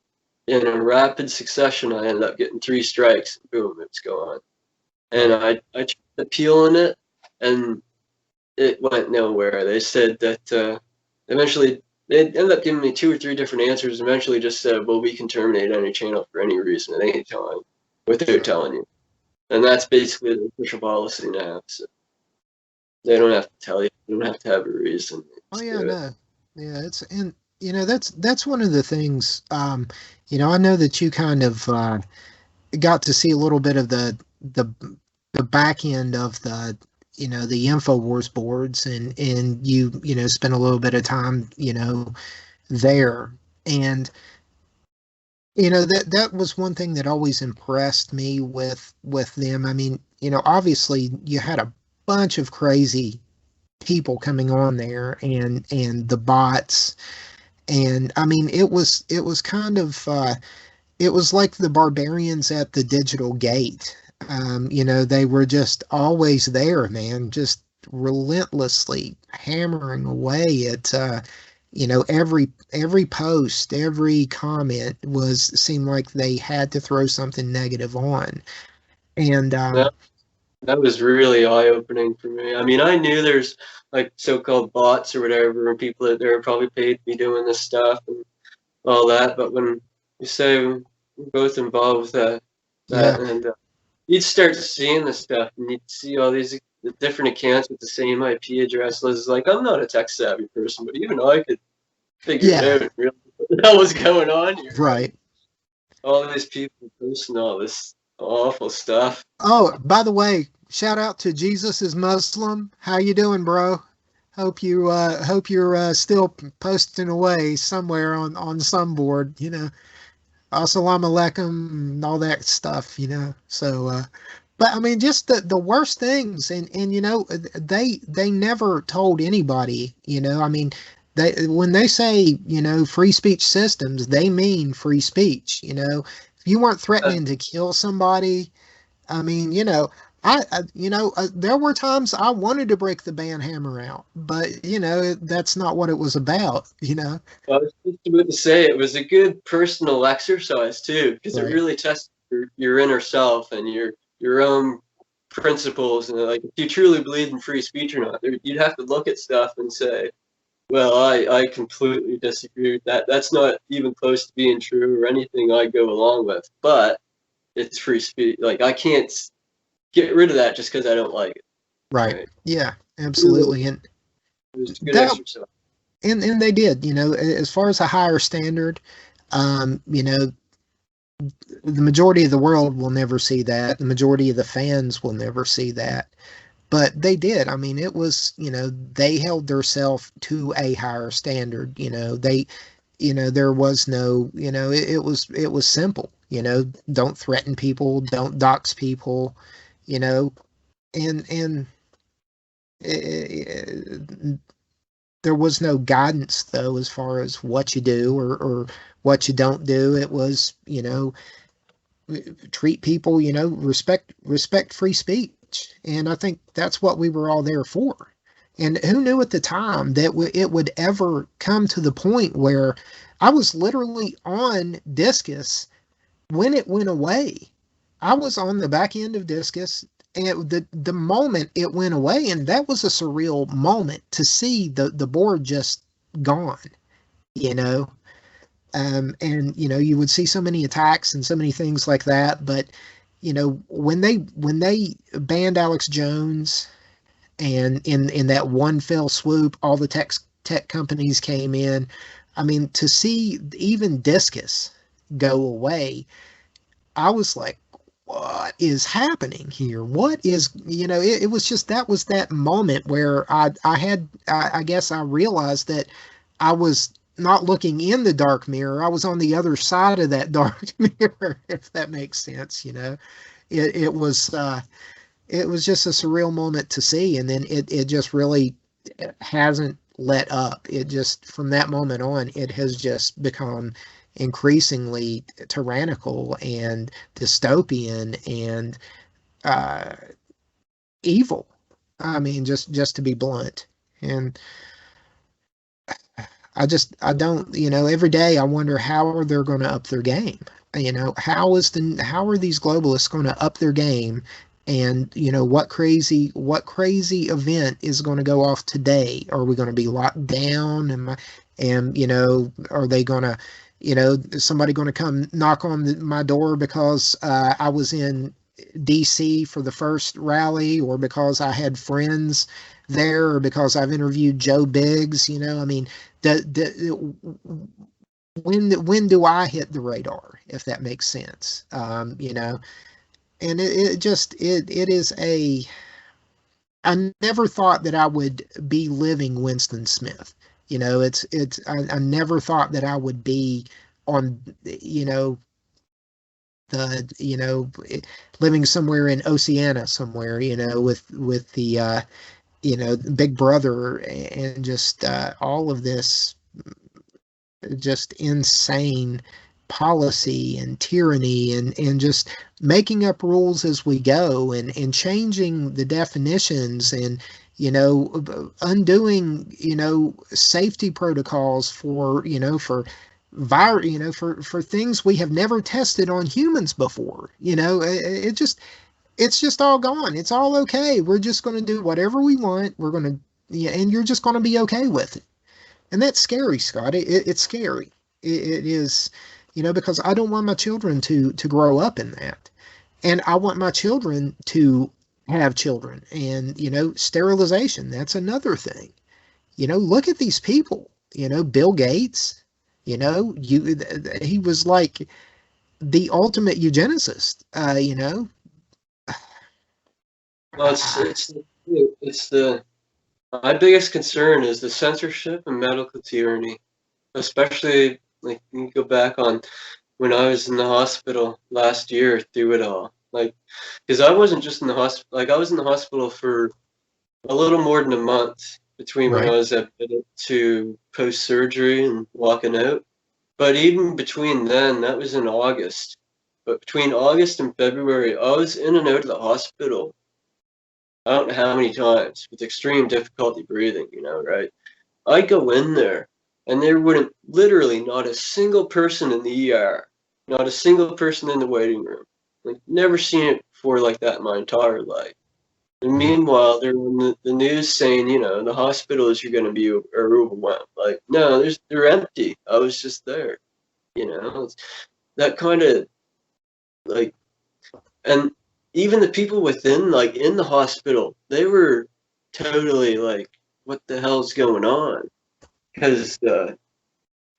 in a rapid succession, I ended up getting 3 strikes. And boom, it was gone. And I tried appealing it, and it went nowhere. They said that eventually they ended up giving me 2 or 3 different answers. Eventually, just said, "Well, we can terminate any channel for any reason at any time," without telling you. And that's basically the official policy now. So they don't have to tell you. You don't have to have a reason. Oh Just yeah, do it. no, yeah, it's and that's one of the things. I know that you kind of got to see a little bit of the the back end of the InfoWars boards, and you spent a little bit of time there, and that was one thing that always impressed me with them. I mean, obviously you had a bunch of crazy people coming on there, and the bots, and I mean it was kind of it was like the barbarians at the digital gate. They were just always there, man, just relentlessly hammering away at every post, every comment was seemed like they had to throw something negative on. And That, that was really eye-opening for me. I mean, I knew there's like so-called bots or whatever, and people that they're probably paid to be doing this stuff and all that. But when you say we're both involved with yeah, and you'd start seeing this stuff, and you'd see all these different accounts with the same IP address. It's like, I'm not a tech-savvy person, but even I could figure it yeah, out and realize what the hell was going on here. right. All these people posting all this awful stuff. Oh, by the way, shout out to Jesus is Muslim. How you doing, bro? Hope you're still posting away somewhere on some board, Assalamu alaikum and all that stuff, So but I mean just the worst things, and they never told anybody, I mean they when they say, free speech systems, they mean free speech, If you weren't Uh, threatening to kill somebody, I mean, there were times I wanted to break the band hammer out, but that's not what it was about. I was just about to say it was a good personal exercise too, because it Right. really tests your inner self and your own principles. And like, if you truly believe in free speech or not, you'd have to look at stuff and say, well, I completely disagree with that. That's not even close to being true or anything I go along with. But it's free speech. Like, I can't get rid of that just because I don't like it. Right. Right? Yeah, Really, absolutely. And it was a good that exercise. and they did, as far as a higher standard, um, you know, the majority of the world will never see that. The majority of the fans will never see that. But they did. I mean, it was, they held themselves to a higher standard. There was no, it was simple, don't threaten people, don't dox people, you know, and eh, there was no guidance though as far as what you do or what you don't do. It was, treat people, respect free speech. And I think that's what we were all there for. And who knew at the time that it would ever come to the point where I was literally on Discus when it went away. I was on the back end of Discus, and the moment it went away, and that was a surreal moment to see the board just gone, you know. And you would see so many attacks and so many things like that. But when they banned Alex Jones, and in that one fell swoop, all the tech companies came in. I mean, to see even Discus go away, I was like, what is happening here? What is, it was just, that was that moment where I guess I realized that I was not looking in the dark mirror. I was on the other side of that dark mirror, if that makes sense. It was just a surreal moment to see. And then it just really hasn't let up. It just, from that moment on, it has just become increasingly tyrannical and dystopian, and uh, evil. I mean, just to be blunt. And I don't, every day I wonder how are they going to up their game. How are these globalists going to up their game? And what crazy event is going to go off today? Are we going to be locked down? And are they going to, is somebody going to come knock on my door because I was in DC for the first rally, or because I had friends there, or because I've interviewed Joe Biggs? I mean, the when do I hit the radar, if that makes sense? And it is I never thought that I would be living Winston Smith. I never thought that I would be on, living somewhere in Oceania somewhere, with the, Big Brother, and just all of this just insane policy and tyranny, and just making up rules as we go, and changing the definitions, and undoing safety protocols for things we have never tested on humans before. It's just all gone. It's all okay. We're just going to do whatever we want. We're going to, yeah, and you're just going to be okay with it. And that's scary, Scott. It's scary. It is, because I don't want my children to grow up in that. And I want my children to have children. And, sterilization, that's another thing. Look at these people, Bill Gates, he was like the ultimate eugenicist, Well, my biggest concern is the censorship and medical tyranny, especially like you go back on when I was in the hospital last year through it all. Like, because I wasn't just in the hospital, like I was in the hospital for a little more than a month between when I right, was admitted to post-surgery and walking out. But even between then, that was in August. But between August and February, I was in and out of the hospital I don't know how many times with extreme difficulty breathing, right? I'd go in there and there wouldn't literally not a single person in the ER, not a single person in the waiting room. Like, never seen it before like that in my entire life. And meanwhile, they're on the news saying, the hospitals are going to be overwhelmed. Like, no, they're empty. I was just there, It's that kind of like, and even the people within, like in the hospital, they were totally like, what the hell's going on? Because I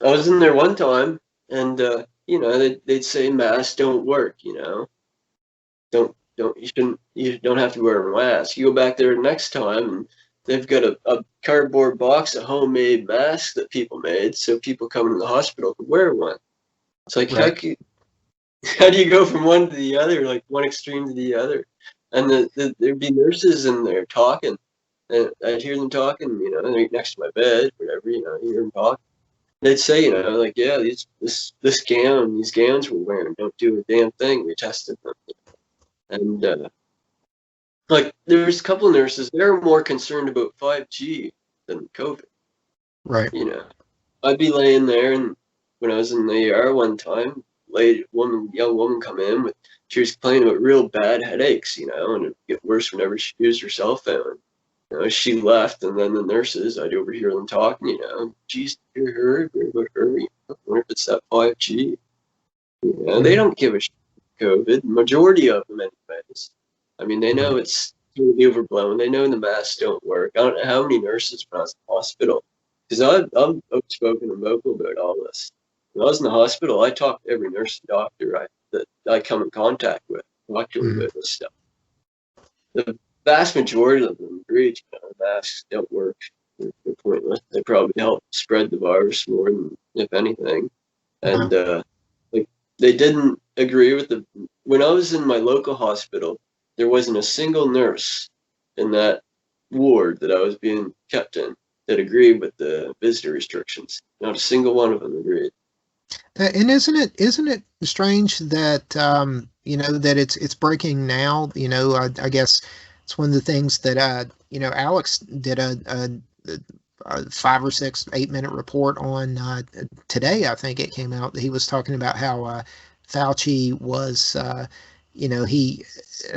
was in there one time, and they'd say masks don't work. You don't have to wear a mask. You go back there next time, and they've got a cardboard box of homemade masks that people made, so people coming to the hospital could wear one. It's like, right, how do you go from one to the other, like one extreme to the other? And there'd be nurses in there talking, and I'd hear them talking, they're next to my bed, whatever, you hear them talk. They'd say, like, yeah, these gowns we're wearing don't do a damn thing. We tested them, and like there was a couple of nurses. They were more concerned about 5G than COVID. right, I'd be laying there, and when I was in the ER one time, young woman come in with, she was complaining about real bad headaches, and it'd get worse whenever she used her cell phone. She left, and then the nurses, I'd overhear them talking, geez, hear her, hear about her, I wonder if it's that 5G. They don't give a shit about COVID, majority of them anyways. I mean, they know right, it's totally overblown. They know the masks don't work. I don't know how many nurses when I was in the hospital, because I'm outspoken and vocal about all this. When I was in the hospital, I talked to every nurse and doctor that I come in contact with, talk to them about this stuff. The vast majority of them agreed, masks don't work. They're pointless. They probably help spread the virus more than if anything. And like, they didn't agree with when I was in my local hospital, there wasn't a single nurse in that ward that I was being kept in that agreed with the visitor restrictions. Not a single one of them agreed. And isn't it strange that that it's breaking now? I guess it's one of the things that Alex did a 5 or 6, 8 minute report on today. I think it came out. He was talking about how Fauci was, he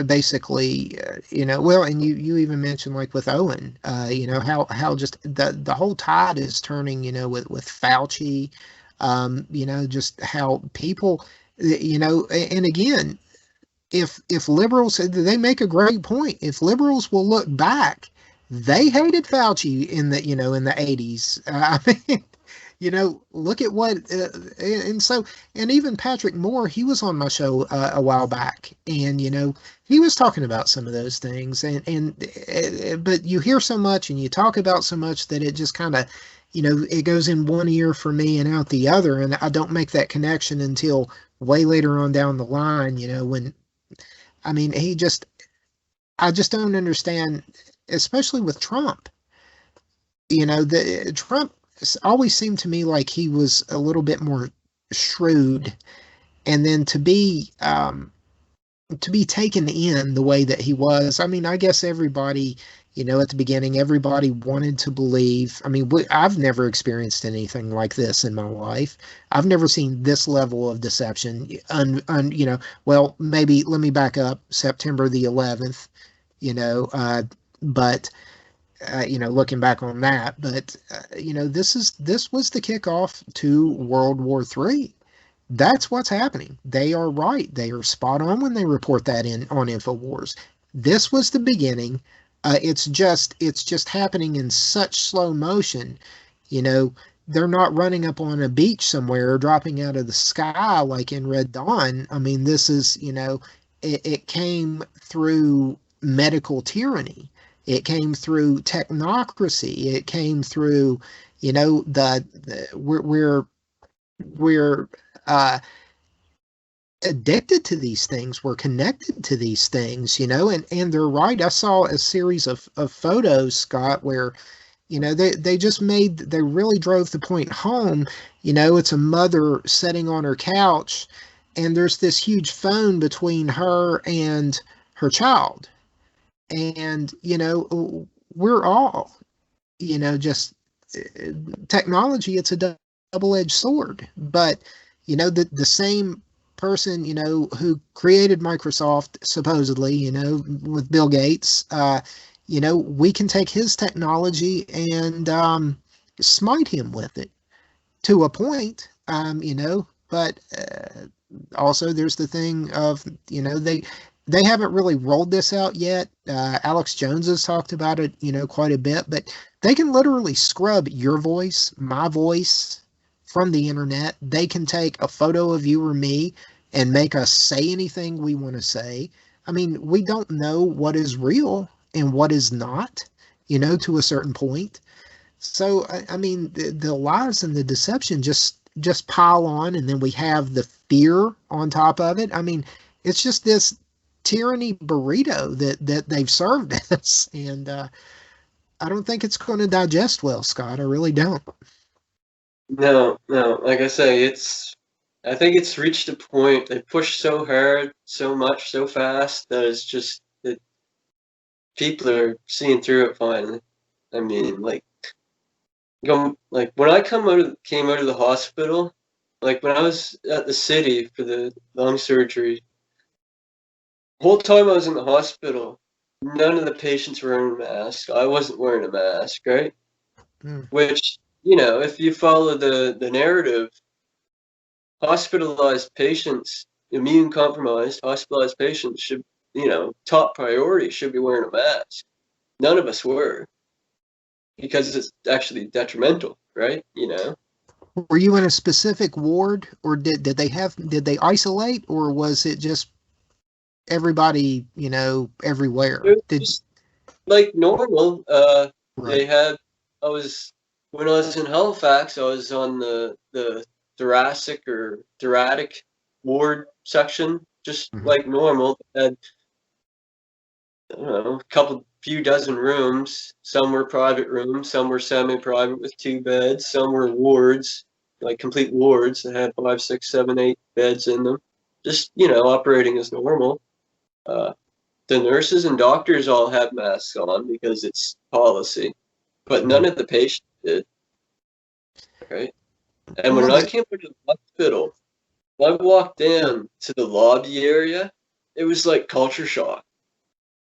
basically, well, and you even mentioned like with Owen, how just the whole tide is turning, with Fauci, just how people, and again, if liberals, they make a great point. If liberals will look back, they hated Fauci in the 80s. I mean, look at what, and even Patrick Moore, he was on my show a while back, and he was talking about some of those things, but you hear so much and you talk about so much that it just kind of, it goes in one ear for me and out the other, and I don't make that connection until way later on down the line, when, I mean, I just don't understand, especially with Trump. The Trump always seemed to me like he was a little bit more shrewd, and then to be taken in the way that he was. I mean, I guess everybody, at the beginning, everybody wanted to believe. I mean, I've never experienced anything like this in my life. I've never seen this level of deception. Well, maybe let me back up. September the 11th, but looking back on that, but this was the kickoff to World War III. That's what's happening. They are right. They are spot on when they report that on InfoWars. This was the beginning. It's just happening in such slow motion. They're not running up on a beach somewhere or dropping out of the sky like in Red Dawn. I mean, this is, it came through medical tyranny. It came through technocracy. It came through, we're addicted to these things. We're connected to these things, and they're right. I saw a series of photos, Scott, where, they really drove the point home. It's a mother sitting on her couch, and there's this huge phone between her and her child. And, we're all, just technology, it's a double-edged sword. But, the same person, who created Microsoft, supposedly, with Bill Gates, we can take his technology and smite him with it to a point, but also there's the thing of, they haven't really rolled this out yet. Alex Jonz has talked about it, quite a bit, but they can literally scrub your voice, my voice from the internet. They can take a photo of you or me and make us say anything we want to say. I mean, we don't know what is real and what is not, to a certain point. So, I mean, the lies and the deception just pile on, and then we have the fear on top of it. I mean, it's just this tyranny burrito that they've served us, and I don't think it's going to digest well, Scott. I really don't. No. Like I say, I think it's reached a point. They push so hard, so much, so fast that it's just that people are seeing through it finally. I mean, like when I came out of the hospital, like when I was at the city for the lung surgery. The whole time I was in the hospital, none of the patients were wearing a mask. I wasn't wearing a mask, right? Which, if you follow the narrative, hospitalized patients, immune-compromised hospitalized patients should, top priority should be wearing a mask. None of us were, because it's actually detrimental, right? Were you in a specific ward, or did they isolate, or was it just everybody, everywhere? Just like normal. Right. When I was in Halifax, I was on the thoracic or thoracic ward section, just like normal. Had, I don't know, few dozen rooms. Some were private rooms, some were semi-private with 2 beds, some were wards, like complete wards that had 5, 6, 7, 8 beds in them. Just, operating as normal. the nurses and doctors all had masks on because it's policy, but none of the patients did, right? And when Well, I came into the hospital, I walked in to the lobby area, it was like culture shock.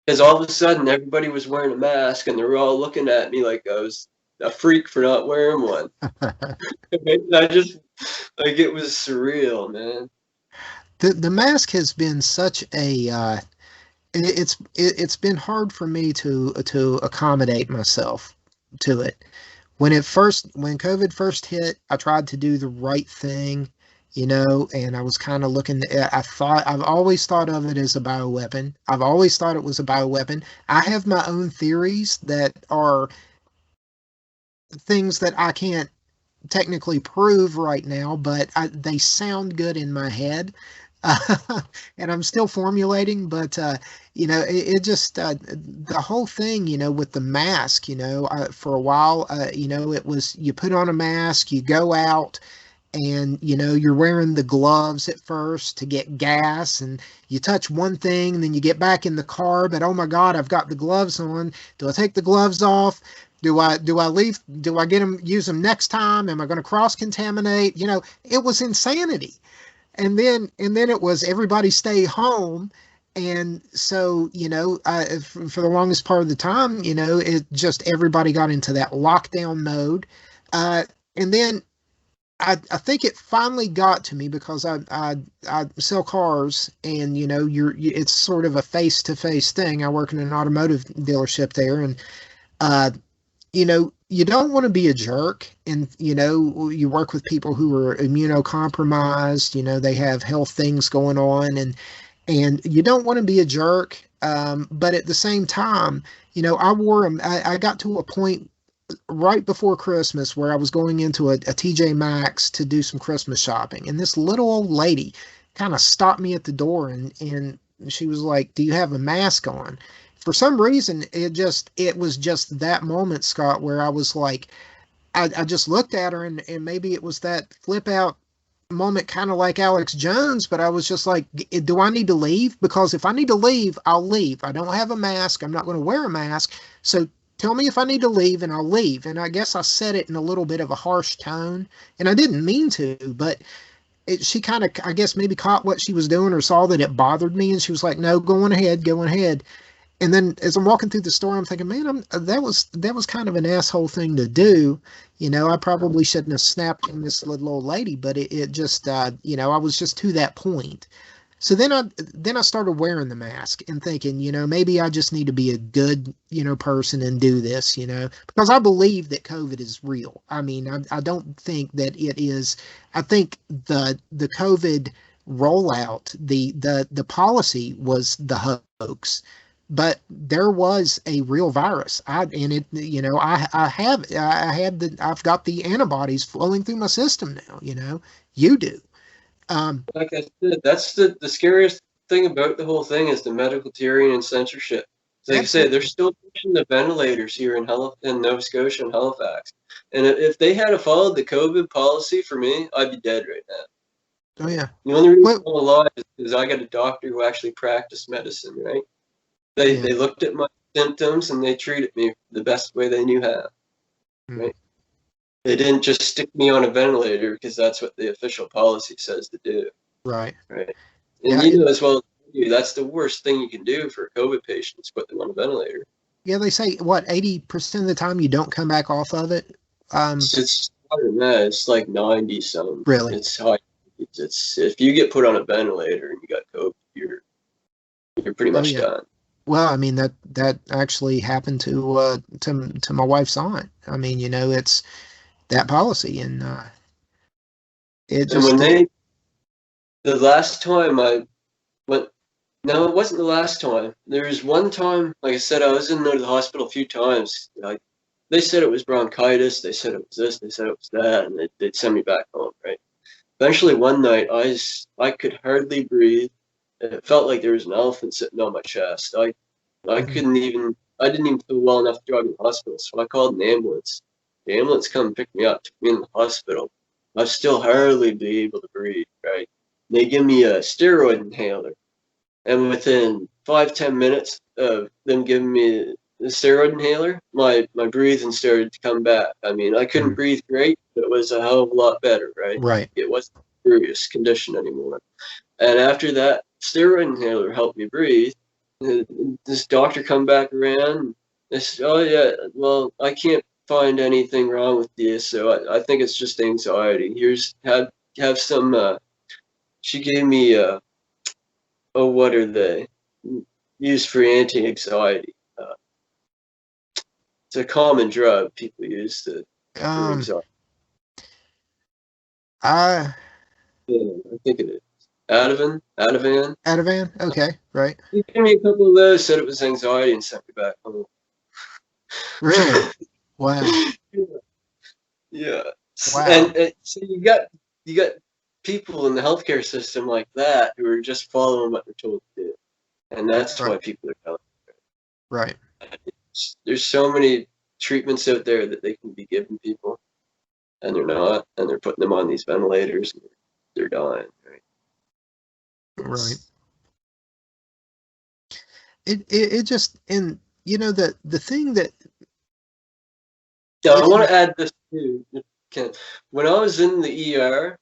Because all of a sudden everybody was wearing a mask and they were all looking at me like I was a freak for not wearing one. I just, like, it was surreal, man. the mask has been such a it's been hard for me to accommodate myself to it. When COVID first hit, I tried to do the right thing, and I was kind of looking I've always thought of it as a bioweapon. I've always thought it was a bioweapon. I have my own theories that are things that I can't technically prove right now, but they sound good in my head. And I'm still formulating, but it just the whole thing, with the mask, for a while, it was you put on a mask, you go out, and you're wearing the gloves at first to get gas, and you touch one thing, and then you get back in the car, but oh my God, I've got the gloves on. Do I take the gloves off? Do I leave? Do I use them next time? Am I going to cross contaminate? It was insanity. And then it was everybody stay home. And so, for the longest part of the time, it just everybody got into that lockdown mode. And then I think it finally got to me because I sell cars, and it's sort of a face to face thing. I work in an automotive dealership there, and you don't want to be a jerk, and you work with people who are immunocompromised. They have health things going on, and you don't want to be a jerk, but at the same time, I wore them. I got to a point right before Christmas where I was going into a TJ Maxx to do some Christmas shopping, and this little old lady kind of stopped me at the door, and she was like, "Do you have a mask on?" For some reason, it was just that moment, Scott, where I was like, I just looked at her, and maybe it was that flip out moment, kind of like Alex Jones, but I was just like, do I need to leave? Because if I need to leave, I'll leave. I don't have a mask. I'm not going to wear a mask. So tell me if I need to leave, and I'll leave. And I guess I said it in a little bit of a harsh tone, and I didn't mean to, but she kind of, I guess, maybe caught what she was doing or saw that it bothered me, and she was like, no, go on ahead, go on ahead. And then as I'm walking through the store, I'm thinking, man, that was kind of an asshole thing to do. I probably shouldn't have snapped in this little old lady, but it just, I was just to that point. So then I started wearing the mask and thinking, maybe I just need to be a good, person and do this, because I believe that COVID is real. I mean, I don't think that it is. I think the COVID rollout, the policy was the hoax. But there was a real virus. I've got the antibodies flowing through my system now. You do. Like I said, that's the scariest thing about the whole thing is the medical tyranny and censorship. Like I say, they're still pushing the ventilators here in Nova Scotia and Halifax. And if they had followed the COVID policy for me, I'd be dead right now. Oh yeah. The only reason I'm alive is because I got a doctor who actually practiced medicine, right? They looked at my symptoms and they treated me the best way they knew how. Right? They didn't just stick me on a ventilator because that's what the official policy says to do. Right. Right. And you know as well as you, that's the worst thing you can do for a COVID patient is put them on a ventilator. Yeah, they say 80% of the time you don't come back off of it. It's higher than that. It's like 90 something. Really? It's high. It's if you get put on a ventilator and you got COVID, you're pretty much done. Well, I mean that actually happened to my wife's aunt. I mean, it's that policy, and it just. And when the last time I went, no, it wasn't the last time. There was one time, like I said, I was in the hospital a few times. Like they said it was bronchitis, they said it was this, they said it was that, and they'd send me back home. Right. Eventually, one night, I could hardly breathe. It felt like there was an elephant sitting on my chest. I didn't even feel well enough to drive to the hospital, so I called an ambulance. The ambulance come and picked me up, took me in the hospital. I still hardly be able to breathe, right? They give me a steroid inhaler, And within 5-10 minutes of them giving me the steroid inhaler, my breathing started to come back. I mean, I couldn't breathe great, but it was a hell of a lot better, right? Right. It wasn't a serious condition anymore. And after that steroid inhaler helped me breathe, this doctor come back around. They said, "Oh yeah, well, I can't find anything wrong with you, so I think it's just anxiety. Here's have some." She gave me what are they used for anti-anxiety? It's a common drug people use for anxiety. I think it is Ativan. Okay, right. He gave me a couple of those, said it was anxiety, and sent me back home. Really? Wow. Yeah. Wow. And so you got people in the healthcare system like that who are just following what they're told to do, and that's why people are telling. Right. There's so many treatments out there that they can be giving people, and they're not, and they're putting them on these ventilators, and they're dying. Right. Right. It just, and you know, the thing that. Yeah, I want to add this too. When I was in the ER,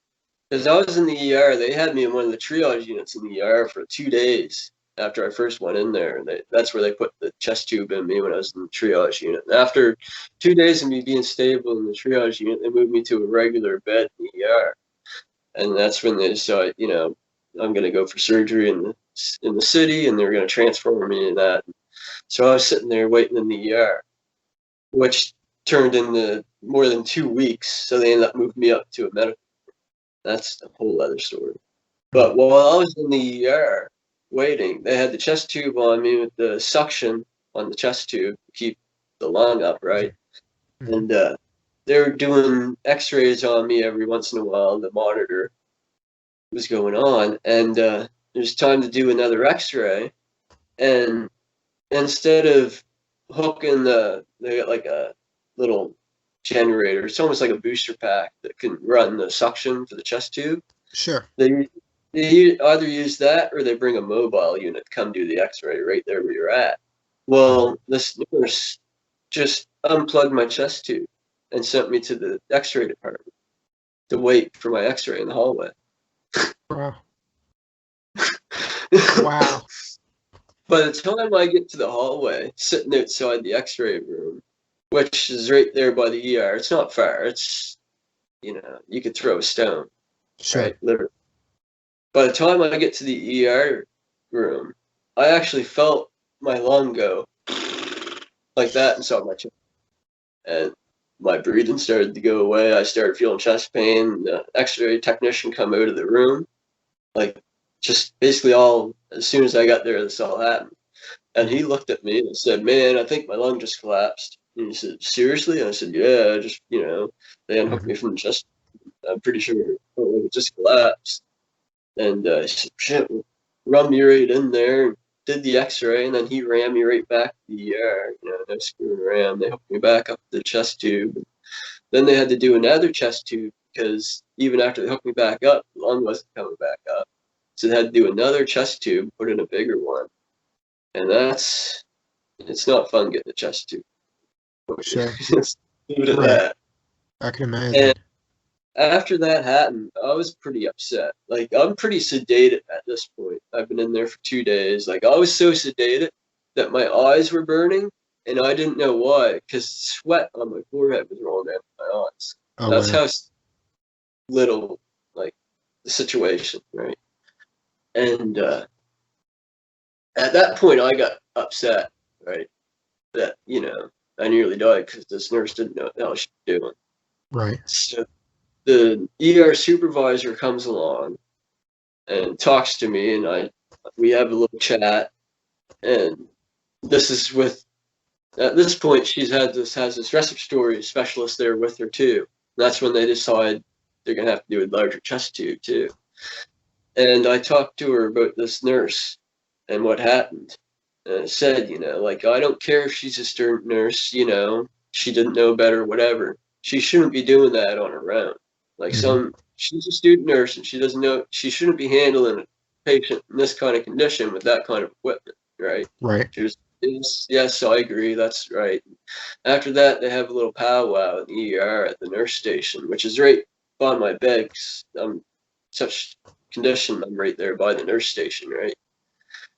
because I was in the ER, they had me in one of the triage units in the ER for 2 days after I first went in there. And that's where they put the chest tube in me when I was in the triage unit. And after 2 days of me being stable in the triage unit, they moved me to a regular bed in the ER. And that's when they decided, you know, I'm going to go for surgery in the city, and they're going to transfer me to that. So I was sitting there waiting in the ER, which turned into more than 2 weeks. So they ended up moving me up to a medical. That's a whole other story. But while I was in the ER waiting, they had the chest tube on me with the suction on the chest tube to keep the lung up, right? And they were doing x-rays on me every once in a while. The monitor was going on, and there's time to do another x-ray. And instead of hooking they got like a little generator. It's almost like a booster pack that can run the suction for the chest tube. Sure. They either use that, or they bring a mobile unit to come do the x-ray right there where you're at. Well, this nurse just unplugged my chest tube and sent me to the x-ray department to wait for my x-ray in the hallway. Wow. Wow. By the time I get to the hallway, sitting outside the x-ray room, which is right there by the ER, it's not far. It's, you know, you could throw a stone. Sure. Right, literally. By the time I get to the ER room, I actually felt my lung go like that inside my chest. And my breathing started to go away. I started feeling chest pain. The x-ray technician come out of the room. Like, just basically as soon as I got there, this all happened. And he looked at me and said, "Man, I think my lung just collapsed." And he said, "Seriously?" And I said, "Yeah, just, you know, they unhooked me from the chest. I'm pretty sure it just collapsed." And he said, "Shit, run me right in there." And did the x-ray, and then he ran me right back to the ER. You know, no screwing around. They hooked me back up the chest tube. Then they had to do another chest tube, because even after they hooked me back up, the lung wasn't coming back up. So they had to do another chest tube, put in a bigger one. And it's not fun getting a chest tube. Sure. Leave it at that. I can imagine. And after that happened, I was pretty upset. Like, I'm pretty sedated at this point. I've been in there for 2 days. Like, I was so sedated that my eyes were burning, and I didn't know why, because sweat on my forehead was rolling down my eyes. Oh, that's wow. how little, like, the situation, right? And at that point, I got upset, right? That, you know, I nearly died because this nurse didn't know what the hell she was doing. Right. So the ER supervisor comes along and talks to me, and we have a little chat. And this is at this point, has this respiratory specialist there with her too. And that's when they decide they're gonna have to do a larger chest tube too. And I talked to her about this nurse and what happened. And I said, you know, like, I don't care if she's a student nurse, you know, she didn't know better, whatever. She shouldn't be doing that on her own. Like, she's a student nurse, and she doesn't know, she shouldn't be handling patient in this kind of condition with that kind of equipment, right? Right. She was, yes, I agree, that's right. After that, they have a little powwow in the ER at the nurse station, which is right by my bed, 'cause I'm such condition, I'm right there by the nurse station, right?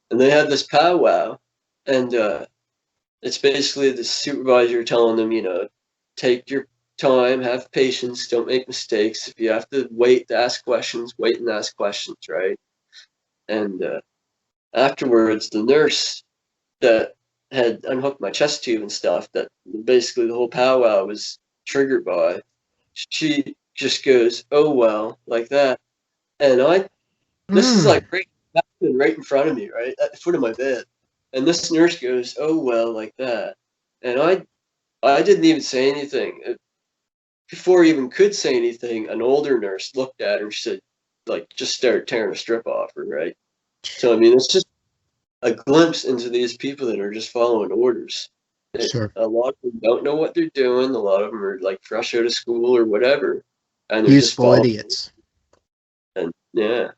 And they had this powwow, and it's basically the supervisor telling them, you know, take your time, have patience, don't make mistakes. If you have to wait to ask questions, wait and ask questions, right? And afterwards, the nurse that had unhooked my chest tube and stuff, that basically the whole powwow was triggered by, she just goes, "Oh well," like that. And this is like right in front of me, right at the foot of my bed. And this nurse goes, "Oh well," like that. And I didn't even say anything. Before I even could say anything, an older nurse looked at her and said, like, just started tearing a strip off her, right? So, I mean, it's just a glimpse into these people that are just following orders. Sure. A lot of them don't know what they're doing. A lot of them are like fresh out of school or whatever. And they're just Useful following. idiots. And yeah,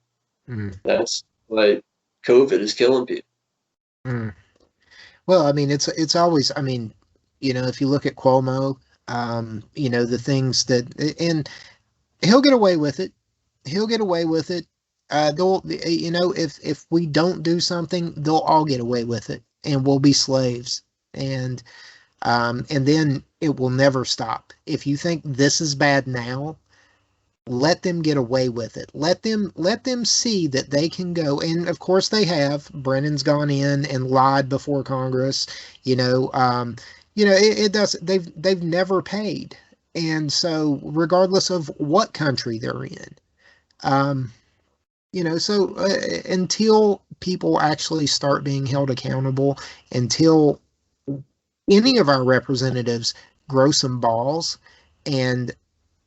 that's why COVID is killing people. Well, I mean, it's always, I mean, you know, if you look at Cuomo, you know, the things that, and he'll get away with it. He'll get away with it. They'll, you know, if we don't do something, they'll all get away with it, and we'll be slaves. And then it will never stop. If you think this is bad now, let them get away with it. Let them see that they can go. And of course they have. Brennan's gone in and lied before Congress. You know, it does. They've never paid. And so regardless of what country they're in, you know, so until people actually start being held accountable, until any of our representatives grow some balls and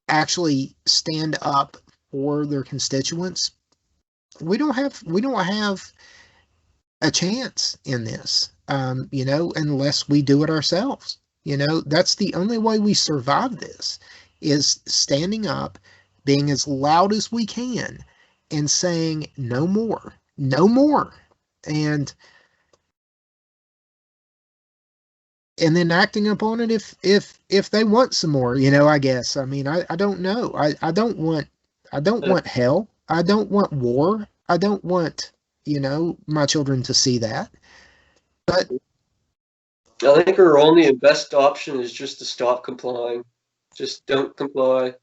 actually stand up for their constituents, we don't have a chance in this, you know, unless we do it ourselves. You know, that's the only way we survive this, is standing up, being as loud as we can, and saying no more, no more, and then acting upon it if they want some more, you know, I guess. I mean, I don't know. I don't want hell. I don't want war. I don't want, you know, my children to see that. But I think our only and best option is just to stop complying. Just don't comply.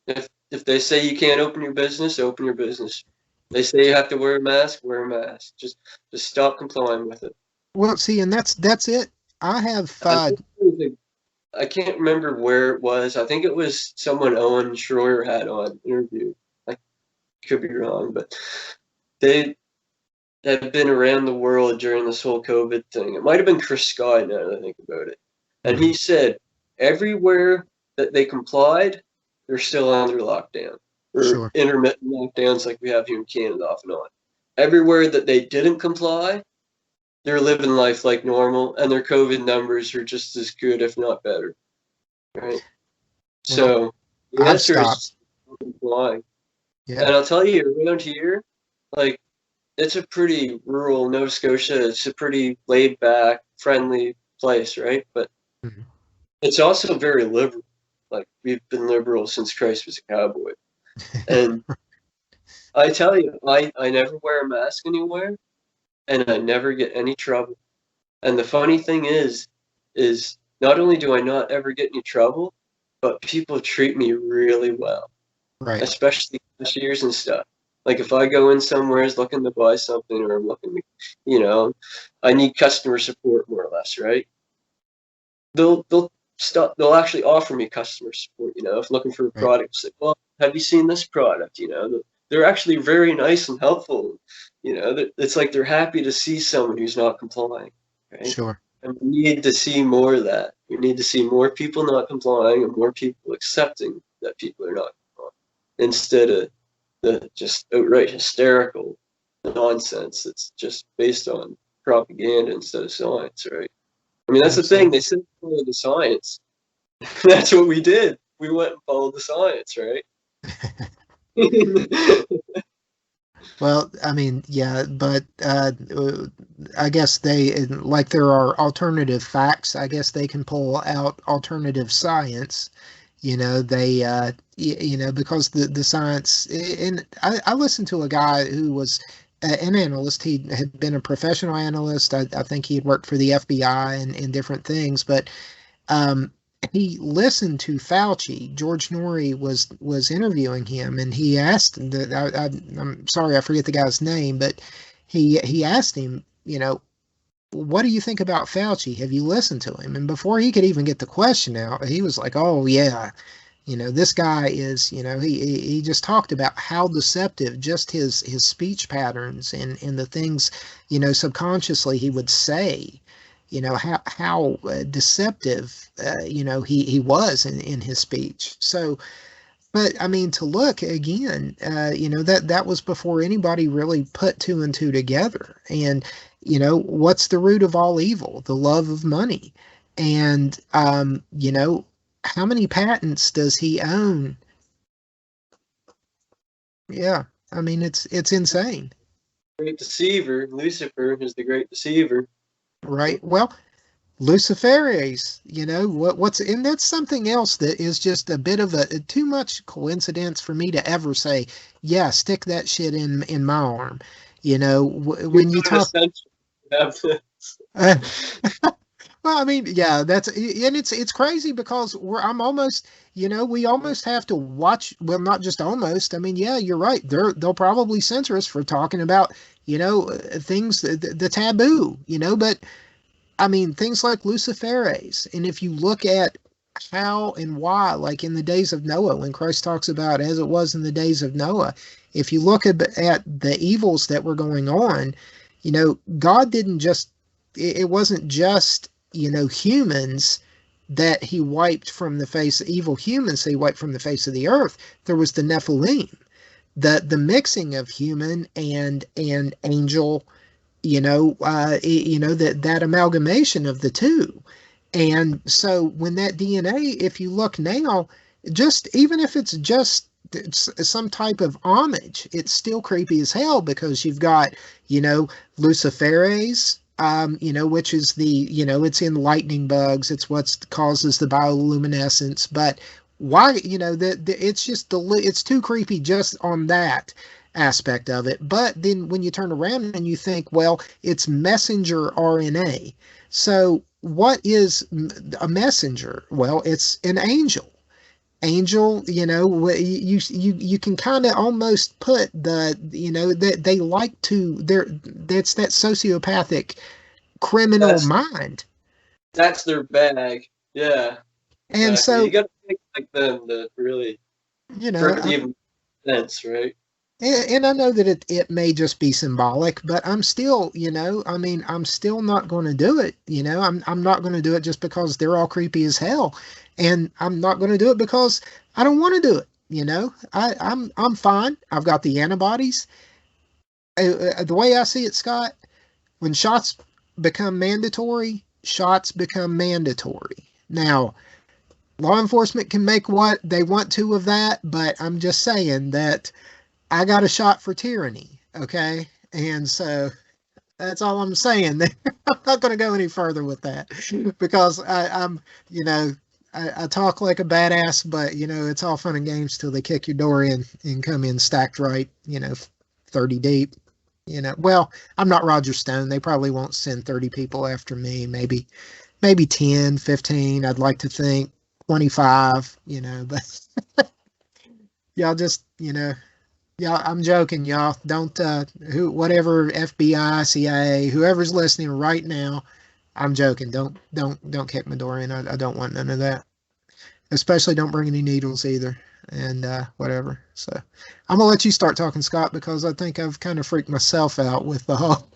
If they say you can't open your business, open your business. They say you have to wear a mask, wear a mask. Just stop complying with it. well, see, and that's it. I have I can't remember where it was. I think it was someone Owen Schroyer had on interview. I could be wrong, but they had been around the world during this whole COVID thing. It might have been Chris Scott, now that I think about it. And he said everywhere that they complied, they're still under lockdown, or intermittent lockdowns like we have here in Canada off and on. Everywhere that they didn't comply, they're living life like normal, and their COVID numbers are just as good, if not better. Right? So the answer is complying. Yeah. And I'll tell you, around here, like, it's a pretty rural Nova Scotia. It's a pretty laid back, friendly place, right? But it's also very liberal. Like, we've been liberal since Christ was a cowboy. And I tell you, I never wear a mask anywhere, and I never get any trouble. And the funny thing is not only do I not ever get any trouble, but people treat me really well. Right. Especially cashiers and stuff. Like, if I go in somewhere looking to buy something, or I'm looking to, you know, I need customer support more or less, right? They'll actually offer me customer support, you know, if looking for a product. Say, well, have you seen this product? You know, they're actually very nice and helpful. You know, it's like they're happy to see someone who's not complying. Right? Sure. And we need to see more of that. We need to see more people not complying and more people accepting that people are not complying, instead of the just outright hysterical nonsense that's just based on propaganda instead of science, right? I mean, that's the thing. They said follow the science. That's what we did. We went and followed the science, right? Well, I mean, yeah, but I guess they, like, there are alternative facts. I guess they can pull out alternative science. Because the science. And I listened to a guy who was an analyst. He had been a professional analyst. I think he had worked for the FBI and different things, but um, he listened to Fauci. George Norrie was interviewing him, and he asked I'm sorry, I forget the guy's name, but he asked him, what do you think about Fauci? Have you listened to him? And before he could even get the question out, he was like, oh yeah, this guy is, he just talked about how deceptive just his speech patterns and the things, subconsciously he would say, how deceptive, he was in his speech. So, but I mean, to look again, that was before anybody really put two and two together. And, what's the root of all evil? The love of money. And, how many patents does he own? Yeah. I mean, it's insane. Great deceiver, Lucifer is the great deceiver. Right. Well, Luciferase, what's, and that's something else that is just a bit of a too much coincidence for me to ever say, yeah, stick that shit in my arm. When you talk, well, I mean, yeah, and it's crazy because I'm almost, we almost have to watch. Well, not just almost. I mean, yeah, you're right. They'll probably censor us for talking about, things, the taboo, but I mean, things like Luciferase. And if you look at how and why, like in the days of Noah, when Christ talks about as it was in the days of Noah, if you look at the evils that were going on, God didn't just, it wasn't just, humans that he wiped from the face, evil humans he wiped from the face of the earth. There was the Nephilim, the mixing of human and angel, that amalgamation of the two. And so when that DNA, if you look now, just even if it's some type of homage, it's still creepy as hell because you've got, Luciferase, which is it's in lightning bugs. It's what causes the bioluminescence. But why, it's too creepy just on that aspect of it. But then when you turn around and you think, well, it's messenger RNA. So what is a messenger? Well, it's an angel. Angel, you can kind of almost put that they like to, that's that sociopathic criminal mind. That's their bag. Yeah. And exactly. so you got to think like them to really for it to even sense, right? And I know that it may just be symbolic, but I'm still, I'm still not going to do it. I'm not going to do it just because they're all creepy as hell, and I'm not going to do it because I don't want to do it. I'm fine. I've got the antibodies. The way I see it, Scott, when shots become mandatory, shots become mandatory. Now, law enforcement can make what they want to of that, but I'm just saying that I got a shot for tyranny, okay? And so that's all I'm saying. I'm not going to go any further with that because I'm, I talk like a badass, but, it's all fun and games till they kick your door in and come in stacked right, 30 deep. Well, I'm not Roger Stone. They probably won't send 30 people after me. Maybe 10, 15. I'd like to think 25, but y'all just, yeah, I'm joking, y'all. Don't whatever FBI, CIA, whoever's listening right now, I'm joking. Don't kick my door in. I don't want none of that. Especially don't bring any needles either, and whatever. So I'm gonna let you start talking, Scott, because I think I've kind of freaked myself out with the whole.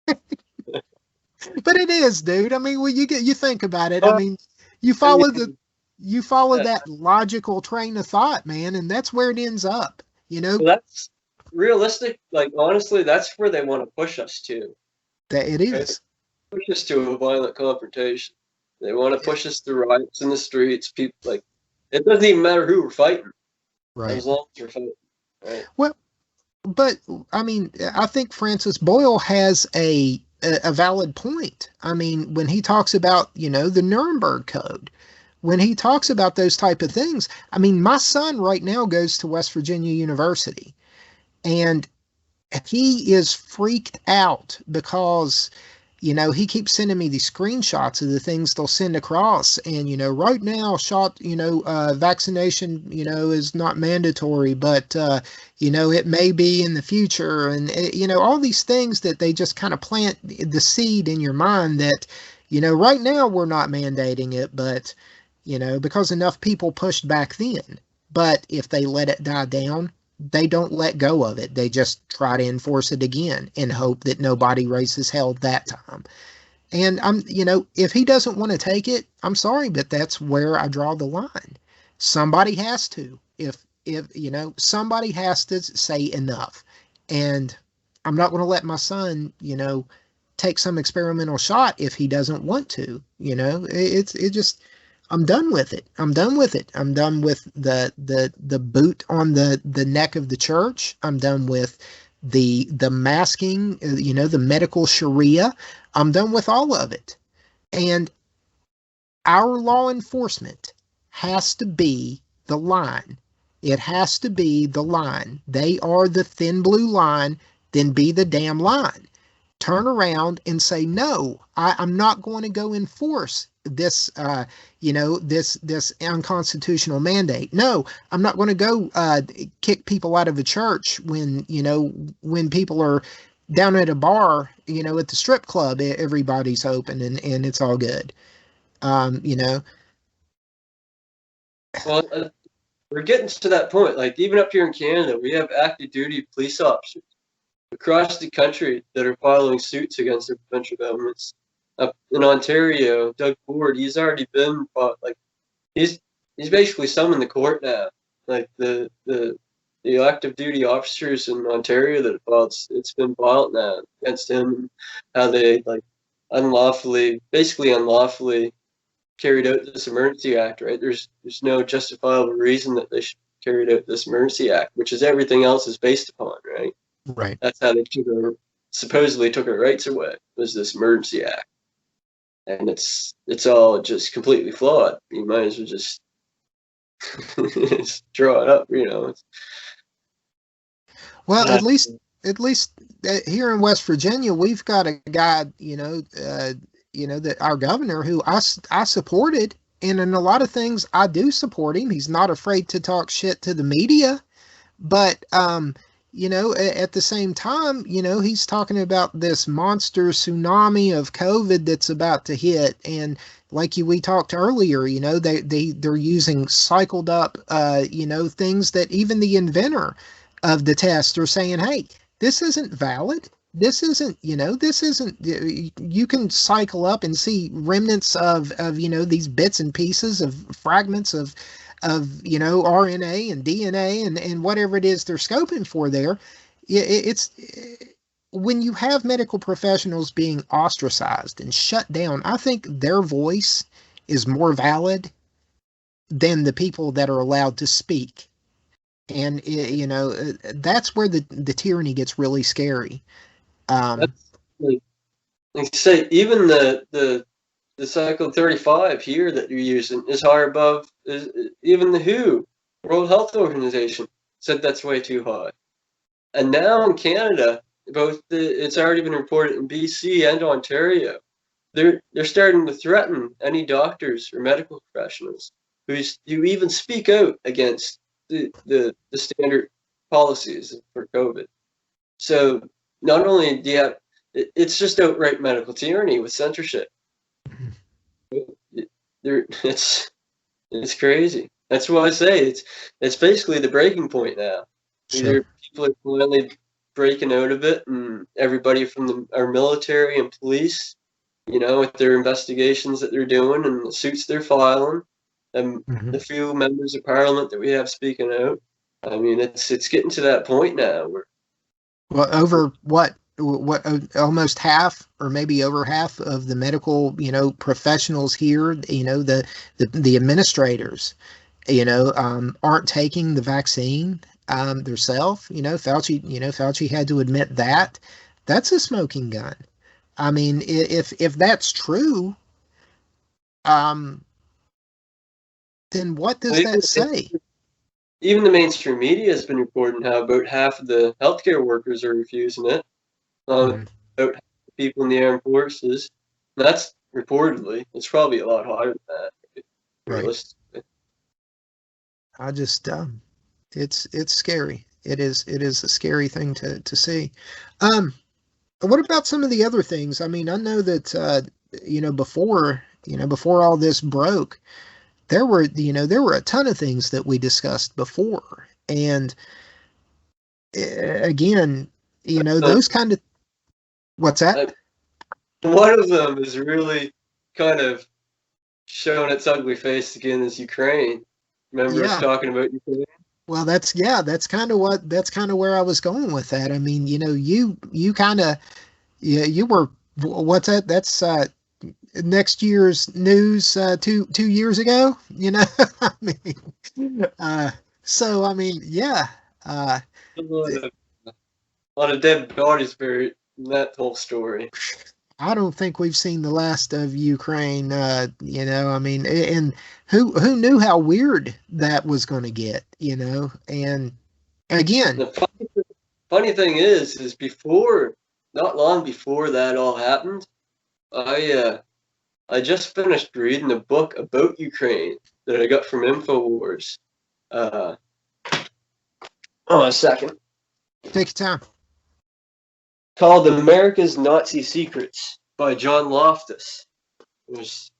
But it is, dude. I mean, when you think about it. I mean, you follow that logical train of thought, man, and that's where it ends up. Well, that's realistic. Like honestly, that's where they want to push us to. That it is. Right? Push us to a violent confrontation. They want to push us to riots in the streets. People like it doesn't even matter who we're fighting, right? As long as we're fighting. Right? Well, but I mean, I think Francis Boyle has a valid point. I mean, when he talks about, the Nuremberg Code, when he talks about those type of things, I mean, my son right now goes to West Virginia University, and he is freaked out because he keeps sending me these screenshots of the things they'll send across. And, right now, vaccination, is not mandatory, but, it may be in the future. And, all these things that they just kind of plant the seed in your mind that, right now we're not mandating it, but, because enough people pushed back then. But if they let it die down, they don't let go of it. They just try to enforce it again and hope that nobody raises hell that time. And if he doesn't want to take it, I'm sorry, but that's where I draw the line. Somebody has to. If somebody has to say enough. And I'm not going to let my son, take some experimental shot if he doesn't want to. It just, I'm done with it. I'm done with it. I'm done with the boot on the neck of the church. I'm done with the masking, the medical Sharia. I'm done with all of it. And our law enforcement has to be the line. It has to be the line. They are the thin blue line, then be the damn line. Turn around and say, no, I'm not going to go enforce this, this unconstitutional mandate. No, I'm not going to go kick people out of a church when people are down at a bar, at the strip club, everybody's open and it's all good. Well, we're getting to that point. Like, even up here in Canada, we have active duty police officers across the country that are filing suits against their provincial governments. Up in Ontario, Doug Ford, he's already been fought. Like, he's basically summoned the court now. Like, the active duty officers in Ontario that filed, it's been filed now against him, and how they unlawfully carried out this emergency act. Right? There's no justifiable reason that they should carried out this emergency act, which is everything else is based upon. Right. Right. That's how they supposedly took our rights away, was this emergency act. And it's all just completely flawed. You might as well just draw it up, Well, at least here in West Virginia, we've got a guy, that our governor, who I supported, and in a lot of things I do support him. He's not afraid to talk shit to the media, but at the same time, he's talking about this monster tsunami of COVID that's about to hit. And like we talked earlier, they're using cycled up, things that even the inventor of the test are saying, hey, this isn't valid. This isn't, you can cycle up and see remnants of these bits and pieces of fragments of RNA and DNA and whatever it is they're scoping for there. It's when you have medical professionals being ostracized and shut down, I think their voice is more valid than the people that are allowed to speak. And, that's where the tyranny gets really scary. Like you say, even the Cycle 35 here that you're using is higher above, even the WHO, World Health Organization, said that's way too high. And now in Canada, it's already been reported in BC and Ontario, they're starting to threaten any doctors or medical professionals who even speak out against the standard policies for COVID. So not only do you have, it's just outright medical tyranny with censorship. It's crazy. That's why I say it's basically the breaking point now. Sure. Either people are finally breaking out of it, and everybody from our military and police, with their investigations that they're doing and the suits they're filing, and the few members of parliament that we have speaking out. I mean, it's getting to that point now where, well, over what almost half or maybe over half of the medical professionals here, the administrators aren't taking the vaccine. themselves. Fauci had to admit that. That's a smoking gun. I mean, if that's true, um, then what does Even that say? even the mainstream media has been reporting how about half of the healthcare workers are refusing it. Mhm. About half the people in the armed forces. And that's reportedly. It's probably a lot higher than that, Right. realistically. I just, it's scary. It is a scary thing to see. Um, what about some of the other things? I mean, I know that before all this broke, there were a ton of things that we discussed before, and again, Uh, those kind of what's that? uh, One of them is really kind of showing its ugly face again is Ukraine. Remember us Yeah. talking about Ukraine? Well, that's kind of where I was going with that. I mean, you kind of you were what's that? That's next year's news 2 years ago. I mean, so I mean, yeah. Uh, A lot of dead bodies buried in that whole story. I don't think we've seen the last of Ukraine. I mean, and who knew how weird that was going to get? And again, The funny thing is before, not long before that all happened, I just finished reading a book about Ukraine that I got from Infowars. Uh, a second. take your time. Called America's Nazi Secrets by John Loftus. There's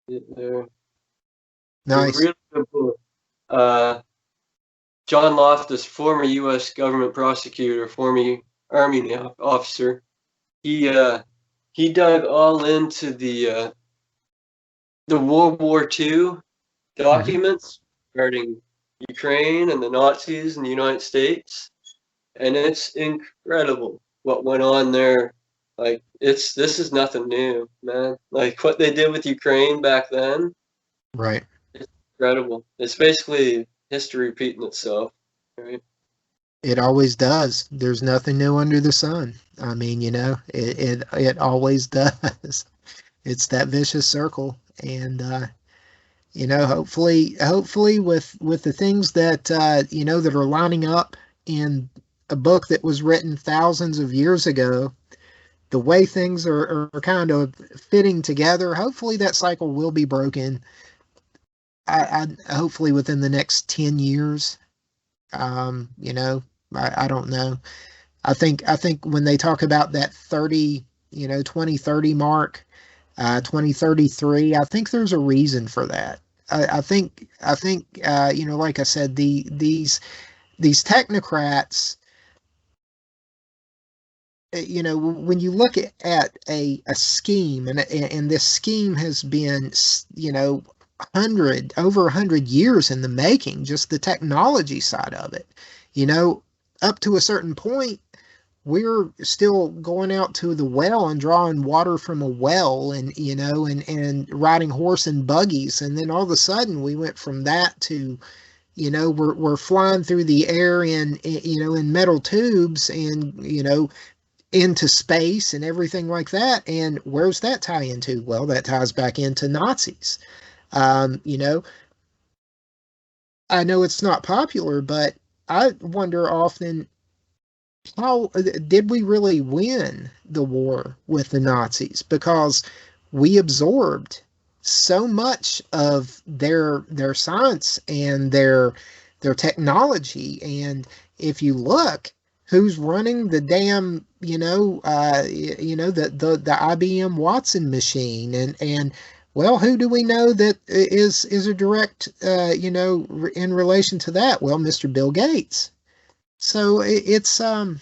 they're, they're Nice. really good book. Uh, John Loftus, former U.S. government prosecutor, former Army officer, he uh, he dug all into the World War II Hmm. documents regarding Ukraine and the Nazis in the United States, and it's incredible what went on there. Like this is nothing new, man. Like what they did with Ukraine back then, Right. it's incredible. It's basically history repeating itself, right? It always does. There's nothing new under the sun. I mean, it always does. It's that vicious circle, and hopefully with the things that that are lining up in a book that was written thousands of years ago, the way things are kind of fitting together, hopefully that cycle will be broken. Hopefully within the next 10 years. I don't know. I think when they talk about that 2030 mark, 2033, I think there's a reason for that. I think like I said, these technocrats, when you look at a scheme, and this scheme has been, over 100 years in the making, just the technology side of it, you know, up to a certain point, we're still going out to the well and drawing water from a well, and riding horse and buggies, and then all of a sudden we went from that to, we're flying through the air in metal tubes, and into space and everything like that. And where's that tie into? Well, that ties back into Nazis. um, you know I know it's not popular, but I wonder often, how did we really win the war with the Nazis? Because we absorbed so much of their science and their technology. And if you look, who's running the damn, the IBM Watson machine, and well, who do we know that is a direct, in relation to that? Well, Mr. Bill Gates. So it's The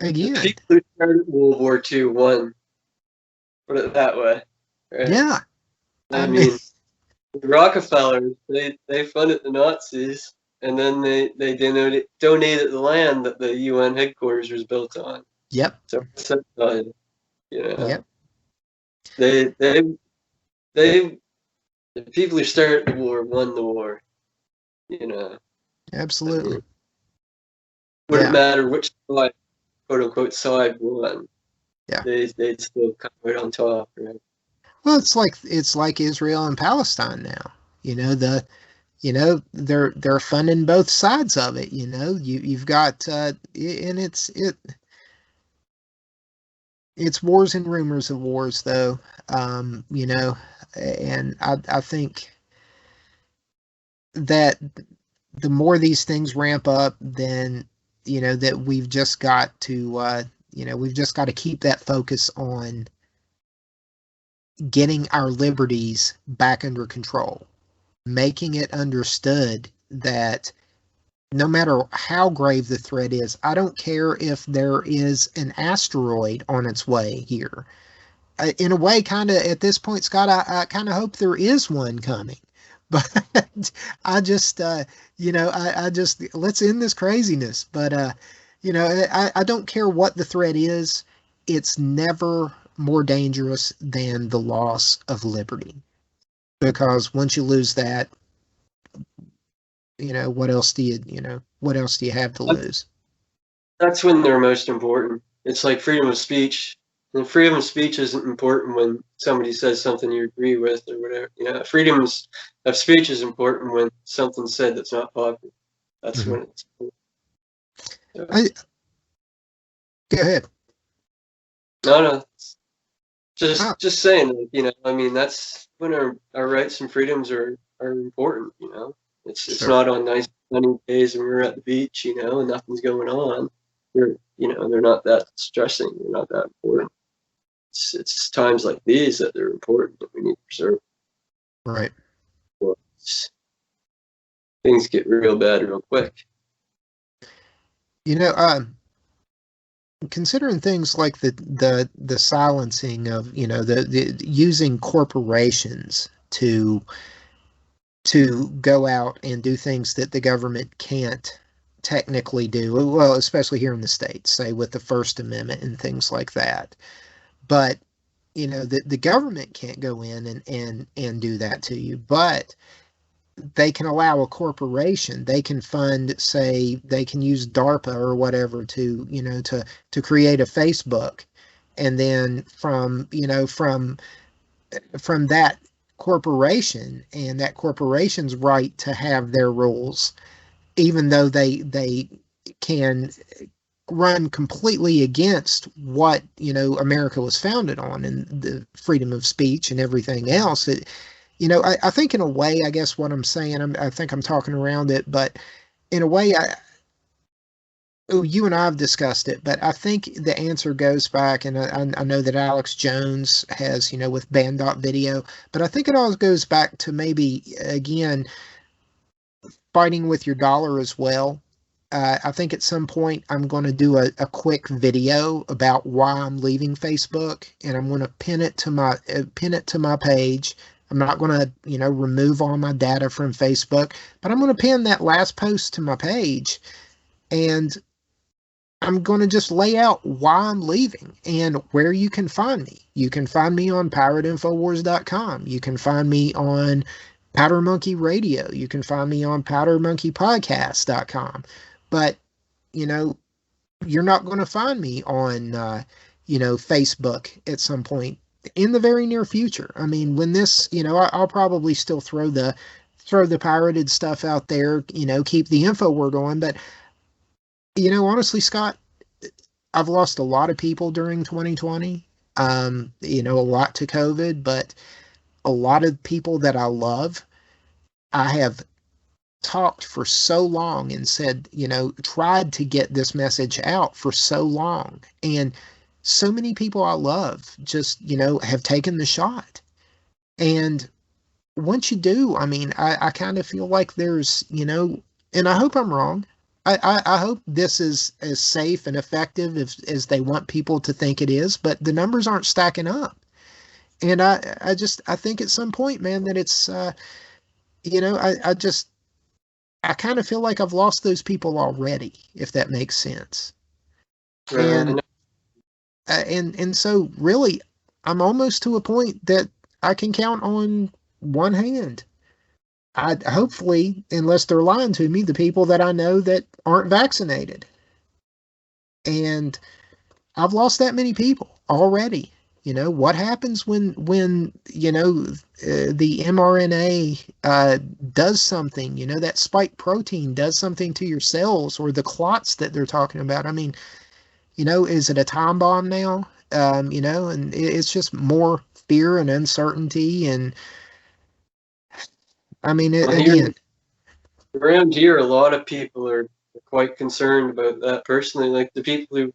again, people who started World War II won. Put it that way, right? yeah. I I mean, mean, the Rockefellers they funded the Nazis, and then they donated the land that the UN headquarters was built on. yep, So it's that side, you know, yep. they they they the people who started the war won the war, you know. Absolutely. Wouldn't Yeah. matter which side, quote unquote, side won. Yeah. They'd still come right on top, right? Well, it's like Israel and Palestine now. They're funding both sides of it. You've got and it's wars and rumors of wars, though. And I think that the more these things ramp up, then that we've just got to keep that focus on getting our liberties back under control, making it understood that no matter how grave the threat is, I don't care if there is an asteroid on its way here. In a way, kind of at this point, Scott, I kind of hope there is one coming. But I just, I just, let's end this craziness. But, I don't care what the threat is. It's never more dangerous than the loss of liberty. Because once you lose that, what else do you have to lose? That's when they're most important. It's like freedom of speech. And freedom of speech isn't important when somebody says something you agree with or whatever. Freedom of speech is important when something's said that's not popular. That's Mm-hmm. when it's Go ahead. no. Oh, Just saying, I mean, that's when our rights and freedoms are important. It's sure. not on nice sunny days when we're at the beach, and nothing's going on. They're not that stressing. They're not that important. It's times like these that they're important that we need to preserve. Right. Things get real bad real quick. You know, considering things like the silencing of the using corporations to go out and do things that the government can't technically do, well, especially here in the States, say with the First Amendment and things like that. But the government can't go in and do that to you, but they can allow a corporation, they can fund, say they can use DARPA or whatever to create a Facebook, and then from that corporation and that corporation's right to have their rules, even though they can run completely against what America was founded on and the freedom of speech and everything else. I think in a way, I guess what I'm saying, I think I'm talking around it, but in a way, you and I have discussed it, but I think the answer goes back, and I know that Alex Jonz has, with Band.video, but I think it all goes back to maybe, again, fighting with your dollar as well. I think at some point I'm going to do a quick video about why I'm leaving Facebook, and I'm going to pin it to my page. I'm not going to, remove all my data from Facebook, but I'm going to pin that last post to my page, and I'm going to just lay out why I'm leaving and where you can find me. You can find me on PirateInfoWars.com. You can find me on Powder Monkey Radio. You can find me on PowderMonkeyPodcast.com. But, you're not going to find me on, Facebook at some point in the very near future. I mean, when this, I'll probably still throw the pirated stuff out there, keep the info word on. But, honestly, Scott, I've lost a lot of people during 2020. A lot to COVID, but a lot of people that I love, I have talked for so long and said, tried to get this message out for so long. And so many people I love just, have taken the shot. And once you do, I mean, I kind of feel like there's, and I hope I'm wrong. I hope this is as safe and effective as they want people to think it is, but the numbers aren't stacking up. And I think at some point, man, that it's, I kind of feel like I've lost those people already, if that makes sense. And and so really, I'm almost to a point that I can count on one hand. I hopefully, unless they're lying to me, the people that I know that aren't vaccinated. And I've lost that many people already. What happens when the mRNA does something? That spike protein does something to your cells, or the clots that they're talking about. I mean, is it a time bomb now? And it's just more fear and uncertainty. And I mean, Well, again, around here, a lot of people are quite concerned about that personally. Like the people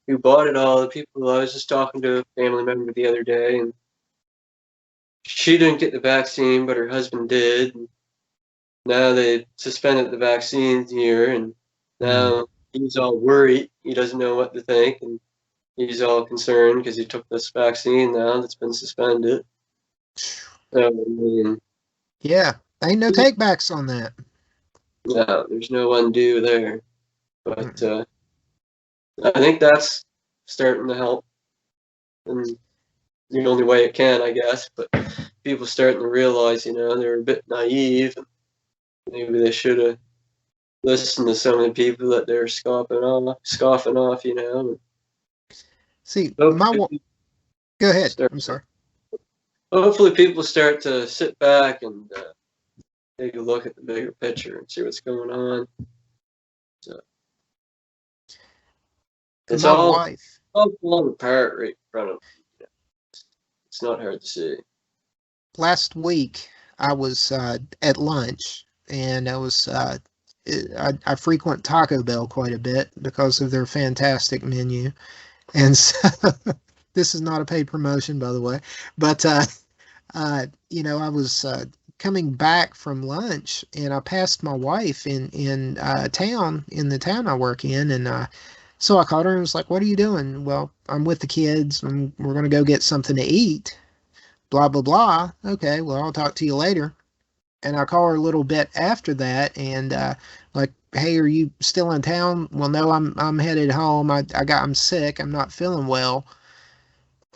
who bought it all, the people I was just talking to a family member the other day, and she didn't get the vaccine, but her husband did. And now they suspended the vaccines here, and mm, now he's all worried. He doesn't know what to think, and he's all concerned because he took this vaccine now that's been suspended. So, I mean, yeah, ain't no takebacks on that. no, there's no undo there. But Mm. I think that's starting to help in the only way it can, I guess. But people starting to realize, they're a bit naive. Maybe they should have listened to some of the people that they're scoffing off. See, Hopefully, go ahead. start. I'm sorry. Hopefully, people start to sit back and take a look at the bigger picture and see what's going on. So it's My all wife, falling apart right in front of them. It's not hard to see. last week, I was at lunch, and I frequent Taco Bell quite a bit because of their fantastic menu. And so this is not a paid promotion, by the way, but I was coming back from lunch, and I passed my wife in town, in the town I work in, and so I called her and was like, "What are you doing?" "Well, I'm with the kids, and we're gonna go get something to eat." Blah blah blah. "Okay, well, I'll talk to you later." And I call her a little bit after that, and like, "Hey, are you still in town?" "Well, no, I'm headed home. I'm sick. I'm not feeling well."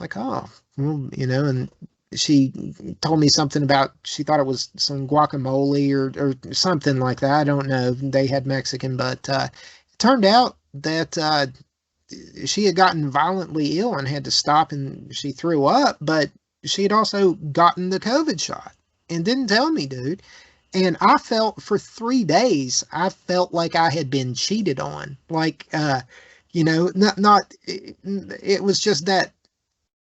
Like, oh, well, and she told me something about, she thought it was some guacamole or something like that. I don't know. They had Mexican, but it turned out that she had gotten violently ill and had to stop, and she threw up, but she had also gotten the COVID shot and didn't tell me, dude. And I felt for 3 days, I felt like I had been cheated on. Like, not, it was just that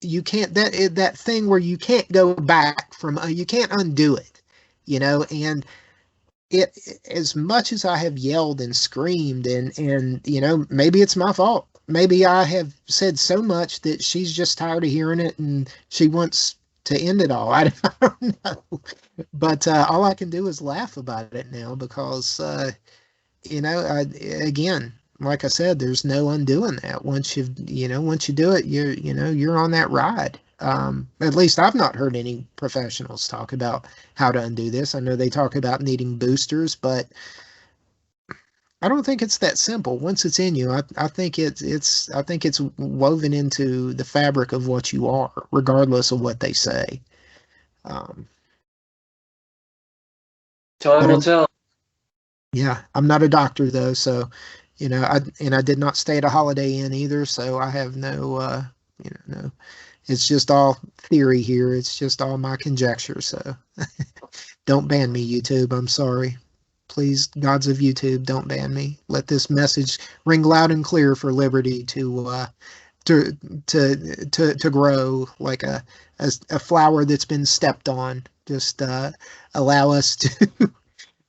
you can't, that thing where you can't go back from, you can't undo it, and it, as much as I have yelled and screamed, and maybe it's my fault. Maybe I have said so much that she's just tired of hearing it and she wants to end it all. I don't know. But all I can do is laugh about it now because, again, like I said, there's no undoing that. Once you do it, you're on that ride. At least I've not heard any professionals talk about how to undo this. I know they talk about needing boosters, but I don't think it's that simple. Once it's in you, I think I think it's woven into the fabric of what you are, regardless of what they say. Um, Time but will tell. yeah, I'm not a doctor though, so I did not stay at a Holiday Inn either, so I have no, no. It's just all theory here. It's just all my conjecture. So don't ban me, YouTube. I'm sorry. Please, gods of YouTube, don't ban me. Let this message ring loud and clear for liberty to to grow like a flower that's been stepped on. Just allow us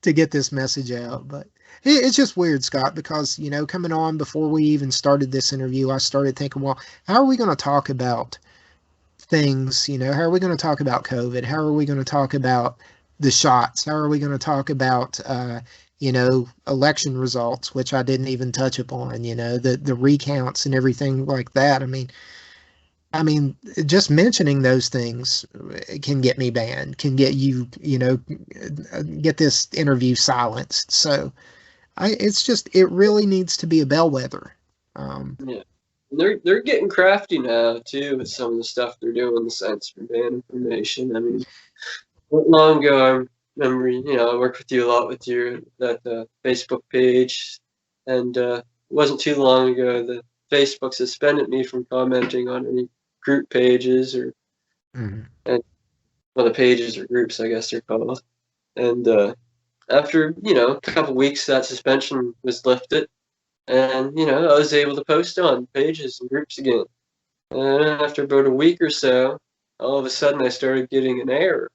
to get this message out. But it's just weird, Scott, because coming on before we even started this interview, I started thinking, well, how are we going to talk about things? How are we going to talk about COVID? How are we going to talk about the shots? How are we going to talk about election results, which I didn't even touch upon, the recounts and everything like that. I mean, just mentioning those things can get me banned, can get you, get this interview silenced. So it's just, it really needs to be a bellwether. Yeah. And they're getting crafty now too with some of the stuff they're doing in the sense for ban information. I mean, not long ago, remember, I worked with you a lot with that Facebook page, and it wasn't too long ago that Facebook suspended me from commenting on any group pages Mhm. and the pages or groups, I guess they're called. And after a couple weeks, that suspension was lifted, and I was able to post on pages and groups again. And after about a week or so, all of a sudden I started getting an error.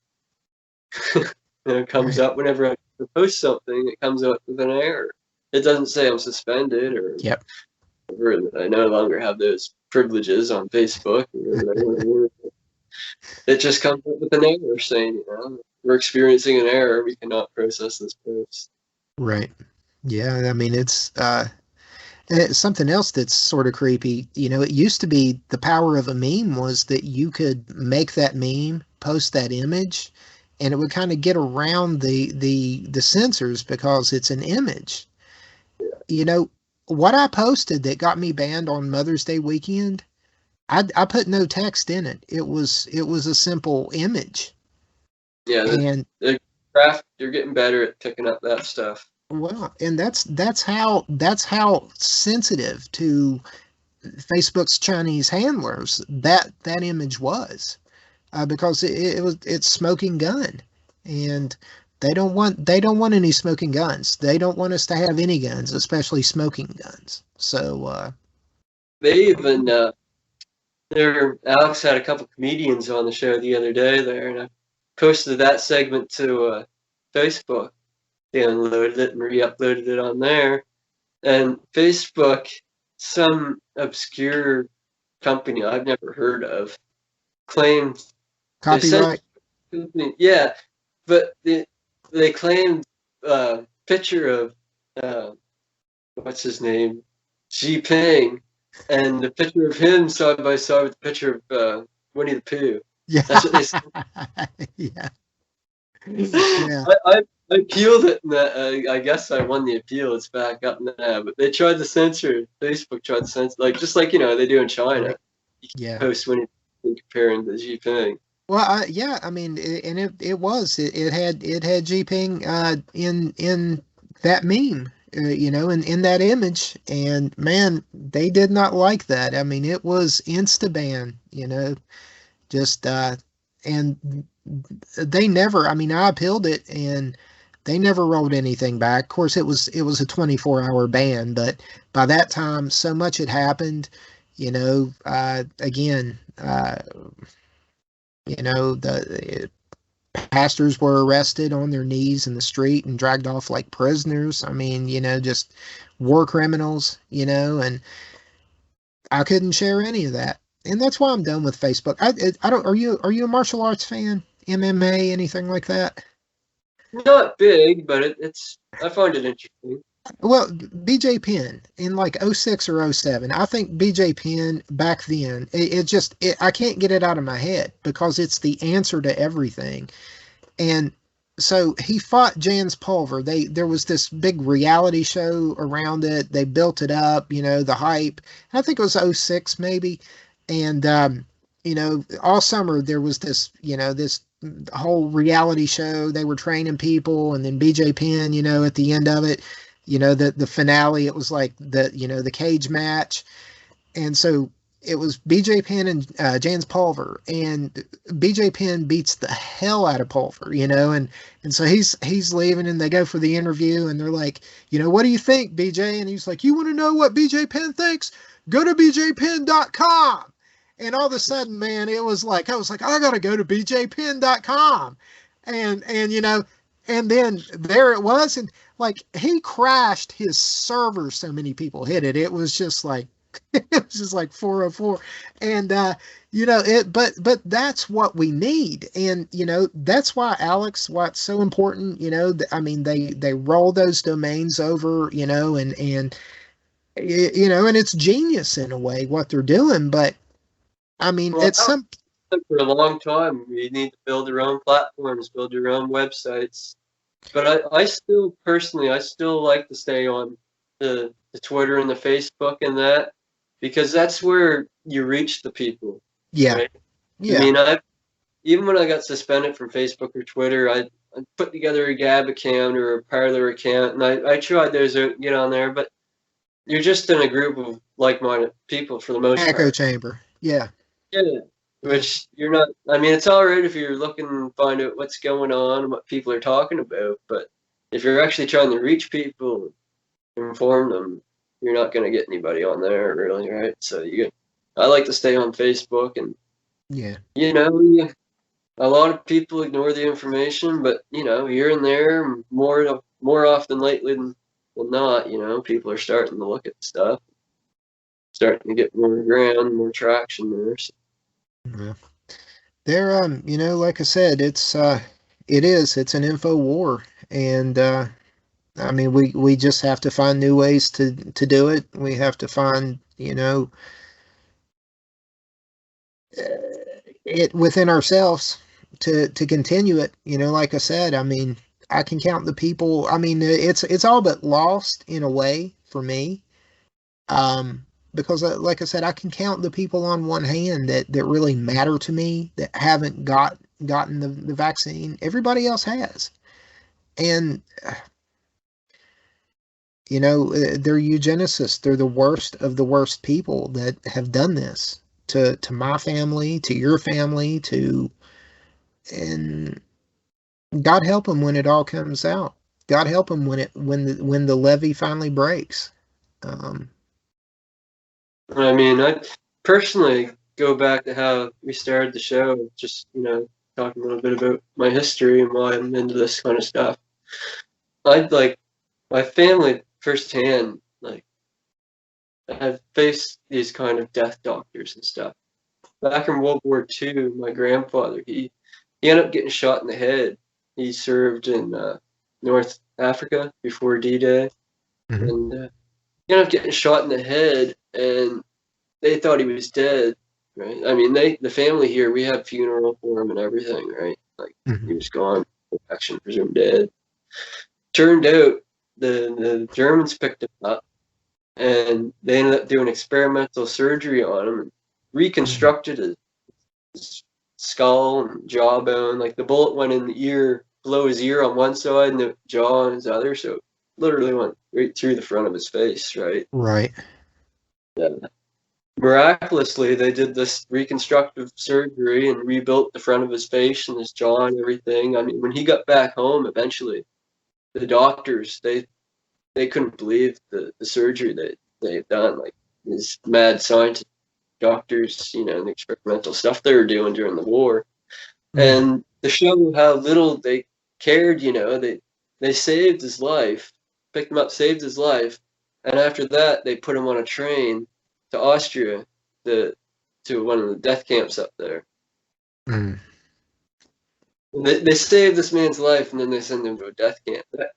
It comes Right. up whenever I post something. It comes up with an error. It doesn't say I'm suspended or Yep. that I no longer have those privileges on Facebook or whatever. It just comes up with an error saying, we're experiencing an error. We cannot process this post. Right. Yeah. I mean, it's something else that's sort of creepy. It used to be the power of a meme was that you could make that meme, post that image, and it would kind of get around the censors because it's an image. What I posted that got me banned on Mother's Day weekend, I put no text in it. It was a simple image. Yeah, And the craft, you're getting better at picking up that stuff. well, and that's how sensitive to Facebook's Chinese handlers that image was, because it's smoking gun, and they don't want any smoking guns. They don't want us to have any guns, especially smoking guns. So They even Alex had a couple comedians on the show the other day there, and I posted that segment to Facebook, downloaded it and re-uploaded it on there. And Facebook, some obscure company I've never heard of, claimed they sent, copyright. yeah, but they claimed picture of what's his name, Xi Ping, and the picture of him side by side with the picture of Winnie the Pooh. Yeah. That's what they said. Yeah. Yeah. I appealed it, and I guess I won the appeal. It's back up now, but they tried to censor. Facebook tried to censor, just like they do in China. Right. You Yeah. post when you comparing the Xi Ping. Well, yeah, I mean, it had Jinping in that meme, in that image, and man, they did not like that. I mean, it was insta ban, just and they never. I mean, I appealed it, and they never rolled anything back. Of course, it was a 24-hour ban, but by that time, so much had happened. Again. The pastors were arrested on their knees in the street and dragged off like prisoners. I mean, just war criminals, and I couldn't share any of that. And that's why I'm done with Facebook. I don't, are you a martial arts fan? MMA, anything like that? Not big, but I find it interesting. Well, BJ Penn in like '06 or '07, I think BJ Penn back then, I can't get it out of my head because it's the answer to everything. And so he fought Jans Pulver. There was this big reality show around it. They built it up, the hype. I think it was '06 maybe. And all summer there was this whole reality show. They were training people, and then BJ Penn, at the end of it, the finale, it was like the cage match. And so it was BJ Penn and Jans Pulver, and BJ Penn beats the hell out of Pulver, and so he's leaving, and they go for the interview, and they're like, what do you think, BJ? And he's like, you want to know what BJ Penn thinks? Go to bjpenn.com. And all of a sudden, man, I was like, I gotta go to bjpenn.com. And and then there it was, and like he crashed his server, so many people hit it. It was just like 404. And but that's what we need. And that's why, Alex, what's so important, I mean, they roll those domains over, and it's genius in a way what they're doing. But I mean, Well, it's some for a long time, you need to build your own platforms, build your own websites. But I still personally, I still like to stay on the Twitter and the Facebook and that, because that's where you reach the people. yeah. Right? I Yeah. mean, even when I got suspended from Facebook or Twitter, put together a Gab account or a Parler account, and I tried those out and get on there, but you're just in a group of like-minded people for the most Echo part. chamber. Yeah. Yeah. Which you're not, I mean, it's all right if you're looking to find out what's going on and what people are talking about, but if you're actually trying to reach people, inform them, you're not going to get anybody on there, really, right? So I like to stay on Facebook, and Yeah. a lot of people ignore the information, but here and there, more often lately than not, people are starting to look at stuff, starting to get more ground, more traction there. So. Yeah. There, like I said, it's an info war, and I mean, we just have to find new ways to do it. We have to find, it within ourselves to continue it. Like I said, I mean, I can count the people. I mean, it's all but lost in a way for me. Because like I said, I can count the people on one hand that really matter to me that haven't gotten the vaccine. Everybody else has. And they're eugenicists. They're the worst of the worst people that have done this to my family, to your family, and God help them when it all comes out. God help them when the levee finally breaks. I mean, I personally go back to how we started the show, just, talking a little bit about my history and why I'm into this kind of stuff. I'd like my family firsthand, like, I've faced these kind of death doctors and stuff. Back in World War II, my grandfather, he ended up getting shot in the head. He served in North Africa before D-Day, Mm-hmm. and he ended up getting shot in the head, and they thought he was dead, right? I mean, the family here, we had funeral for him and everything, right? Like, Mm-hmm. he was gone, action presumed dead. Turned out the Germans picked him up, and they ended up doing experimental surgery on him and reconstructed his skull and jawbone. Like, the bullet went in the ear, below his ear on one side, and the jaw on his other, so it literally went right through the front of his face, right? Right. Yeah. Miraculously, they did this reconstructive surgery and rebuilt the front of his face and his jaw and everything. I mean, when he got back home, eventually, the doctors, they couldn't believe the surgery that they had done. Like, these mad scientist doctors, and the experimental stuff they were doing during the war. And to show how little they cared, they saved his life, picked him up, saved his life, and after that, they put him on a train to Austria, to one of the death camps up there. Mm. They saved this man's life, and then they send him to a death camp. That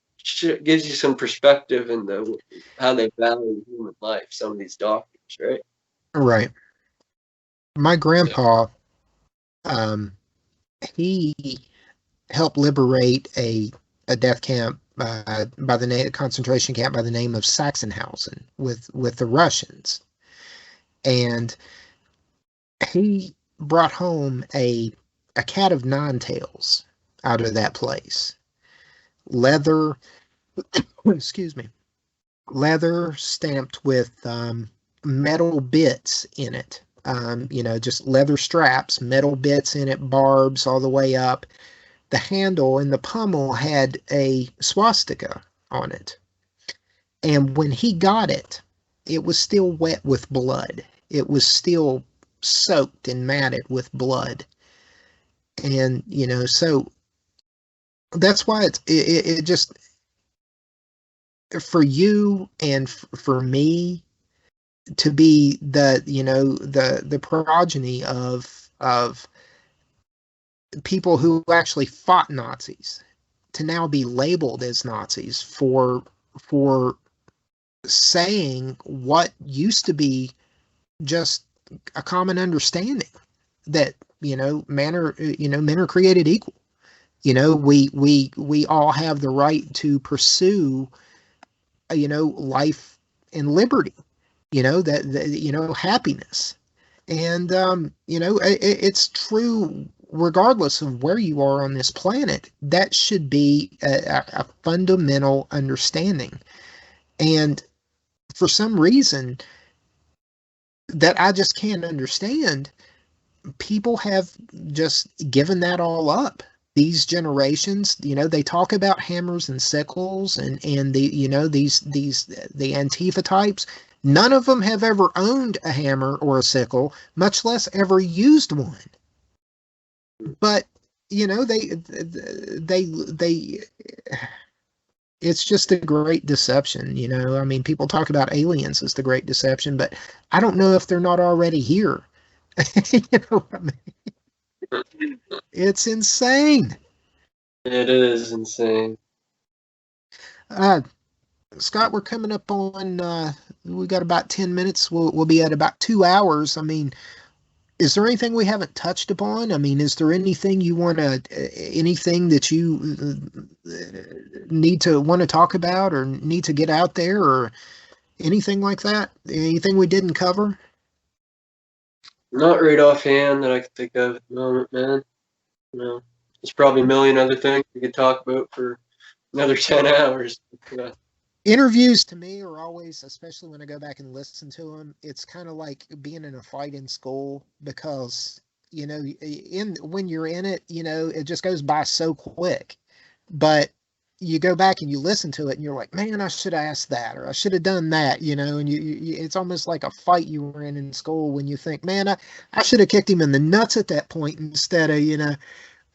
gives you some perspective into how they value human life, some of these doctors, right? Right. My grandpa, he helped liberate a death camp by the name, a concentration camp by the name of Sachsenhausen with the Russians, and he brought home a cat of nine tails out of that place. Leather, excuse me, leather stamped with metal bits in it. Just leather straps, metal bits in it, barbs all the way up. The handle and the pommel had a swastika on it. And when he got it, it was still wet with blood. It was still soaked and matted with blood. And, so that's why it just, for you and for me to be the progeny of people who actually fought Nazis, to now be labeled as Nazis for saying what used to be just a common understanding that men are created equal. We all have the right to pursue life and liberty, that happiness. And it's true regardless of where you are on this planet, that should be a fundamental understanding. And for some reason that I just can't understand, people have just given that all up. These generations, they talk about hammers and sickles and the Antifa types. None of them have ever owned a hammer or a sickle, much less ever used one. But they it's just a great deception. I mean, people talk about aliens as the great deception, but I don't know if they're not already here. You know what I mean? It's insane. It is insane. Scott, we're coming up on we got about 10 minutes. We'll be at about 2 hours. I mean, is there anything we haven't touched upon? I mean, is there anything you want to, anything that you want to talk about or need to get out there or anything like that? Anything we didn't cover? Not right offhand that I can think of at the moment, man. There's probably a million other things we could talk about for another 10 hours. Yeah. Interviews to me are always, especially when I go back and listen to them, it's kind of like being in a fight in school because, when you're in it, it just goes by so quick. But you go back and you listen to it and you're like, man, I should have asked that or I should have done that, and it's almost like a fight you were in school when you think, man, I should have kicked him in the nuts at that point instead of,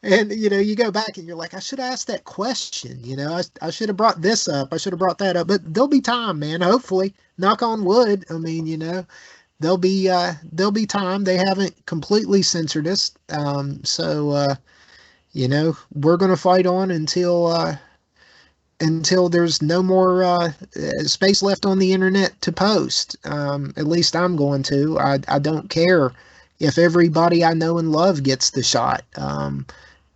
and, you go back and you're like, I should have asked that question. I should have brought this up. I should have brought that up. But there'll be time, man. Hopefully, knock on wood. I mean, there'll be time. They haven't completely censored us. So, we're going to fight on until there's no more space left on the internet to post. At least I'm going to. I don't care if everybody I know and love gets the shot.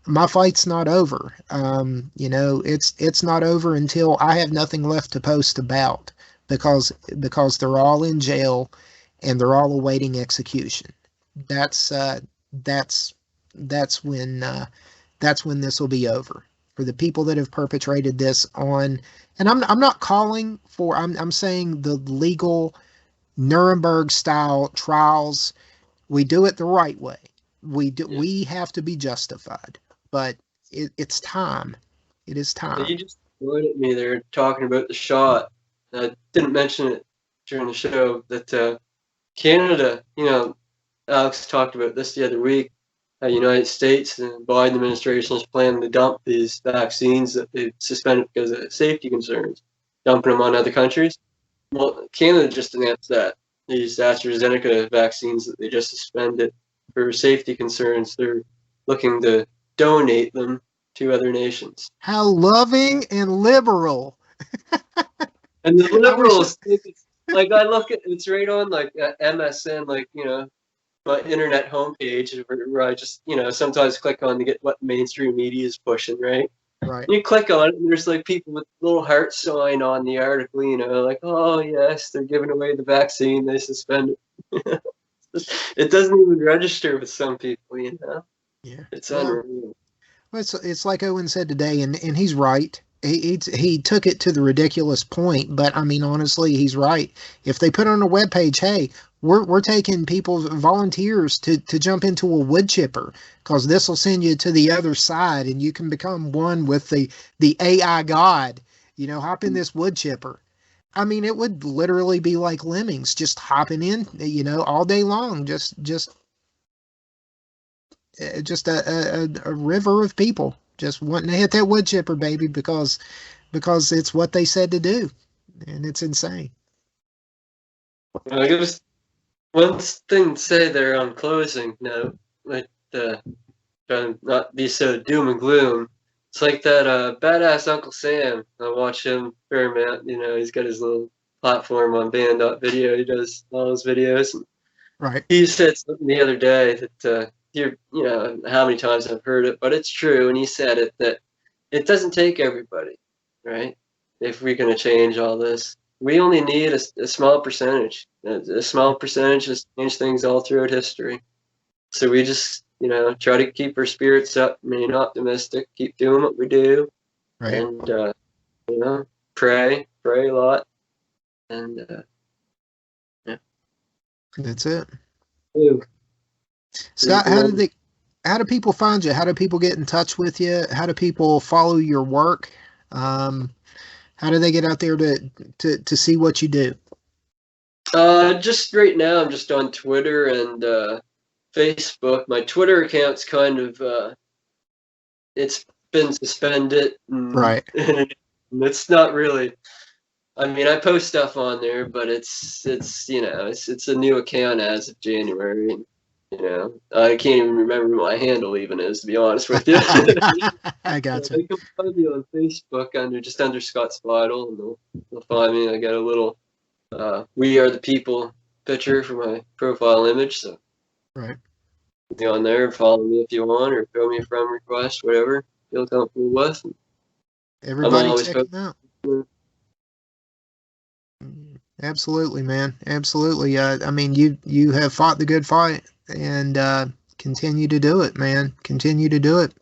My fight's not over. It's not over until I have nothing left to post about because they're all in jail and they're all awaiting execution. That's when this will be over for the people that have perpetrated this on. And I'm not calling for. I'm saying the legal Nuremberg style trials. We do it the right way. We have to be justified. But it's time. It is time. You just looked at me there talking about the shot. I didn't mention it during the show that Canada, Alex talked about this the other week. United States and Biden administration is planning to dump these vaccines that they've suspended because of safety concerns, dumping them on other countries. Well, Canada just announced that these AstraZeneca vaccines that they just suspended for safety concerns, they're looking to donate them to other nations. How loving and liberal. And the liberals think it's like, I look at it's right on like MSN, like, my internet homepage where I just, sometimes click on to get what mainstream media is pushing, right? Right. You click on it and there's like people with little heart sign on the article, like, oh yes, they're giving away the vaccine, they suspended. It doesn't even register with some people, Yeah. It's unreal. Well, it's like Owen said today, and he's right. He took it to the ridiculous point, but I mean, honestly, he's right. If they put on a webpage, hey, we're taking volunteers to jump into a wood chipper because this will send you to the other side and you can become one with the AI god, hop in this wood chipper. I mean, it would literally be like lemmings just hopping in, all day long, just a river of people just wanting to hit that wood chipper, baby, because it's what they said to do, and it's insane. I guess one thing to say there on closing note, like trying to not be so doom and gloom. It's like that badass Uncle Sam. I watch him very much. He's got his little platform on band.video. He does all his videos. Right. He said something the other day that how many times I've heard it, but it's true. And he said it that it doesn't take everybody, right? If we're going to change all this, we only need a small percentage. A small percentage has changed things all throughout history. So we just try to keep our spirits up, remain optimistic, keep doing what we do, Right. and pray a lot, and yeah. That's it. Ooh. Scott, how do people find you? How do people get in touch with you? How do people follow your work? How do they get out there to see what you do? Just right now, I'm just on Twitter and Facebook. My Twitter account's kind of it's been suspended. Right. And it's not really. I mean, I post stuff on there, but it's a new account as of January. And, I can't even remember what my handle even is, to be honest with you. I got you. You can find me on Facebook under Scot Spidle, and they'll find me. I got a little "We Are the People" picture for my profile image, so right. Be on there, follow me if you want, or throw me a friend request, whatever you feel comfortable with. Everybody check him out. Absolutely, man. Absolutely. I mean, you have fought the good fight, and continue to do it, man. Continue to do it.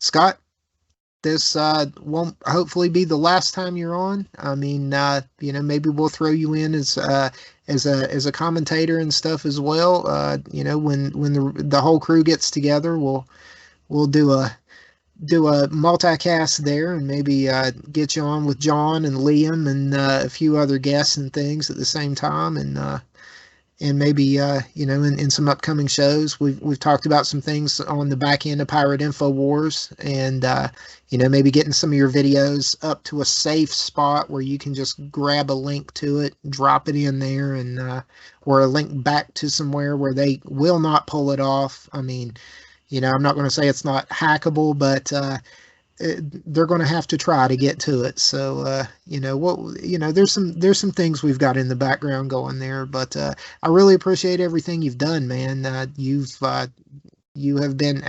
Scott, this won't hopefully be the last time you're on. I mean, maybe we'll throw you in as a commentator and stuff as well. When the whole crew gets together, we'll do a multicast there, and maybe get you on with John and Liam and a few other guests and things at the same time, and maybe in some upcoming shows. We've talked about some things on the back end of Pirate InfoWars, and maybe getting some of your videos up to a safe spot where you can just grab a link to it, drop it in there, and or a link back to somewhere where they will not pull it off. I mean, I'm not going to say it's not hackable, but they're going to have to try to get to it. So, there's some things we've got in the background going there, but I really appreciate everything you've done, man. You have been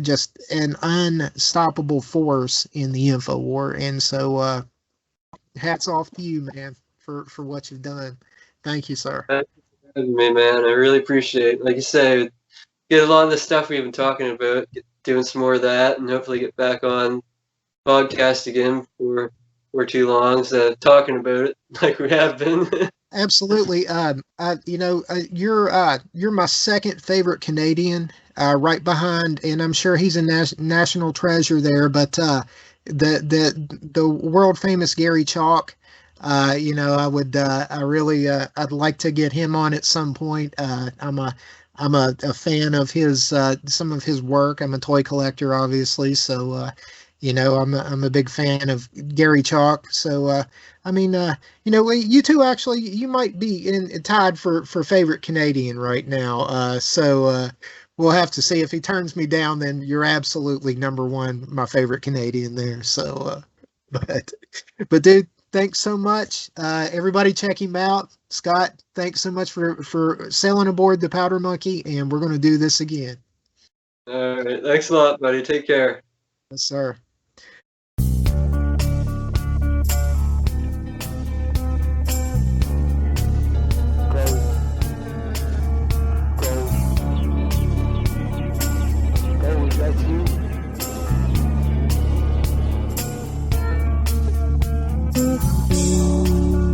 just an unstoppable force in the info war, and so hats off to you, man, for what you've done. Thank you, sir. Thanks for having me, man. I really appreciate it. Like you say, get a lot of the stuff we've been talking about, doing some more of that, and hopefully get back on podcast again for too long, so talking about it like we have been. Absolutely. You're my second favorite Canadian, right behind, and I'm sure he's a national treasure there, but the world famous Gary Chalk. I'd like to get him on at some point. I'm a fan of his some of his work. I'm a toy collector, obviously, so I'm a big fan of Gary Chalk. So you two actually, you might be tied for favorite Canadian right now. So we'll have to see. If he turns me down, then you're absolutely number one, my favorite Canadian there. So, but dude, thanks so much. Everybody check him out. Scott, thanks so much for sailing aboard the Powder Monkey, and we're going to do this again. All right. Thanks a lot, buddy. Take care. Yes, sir.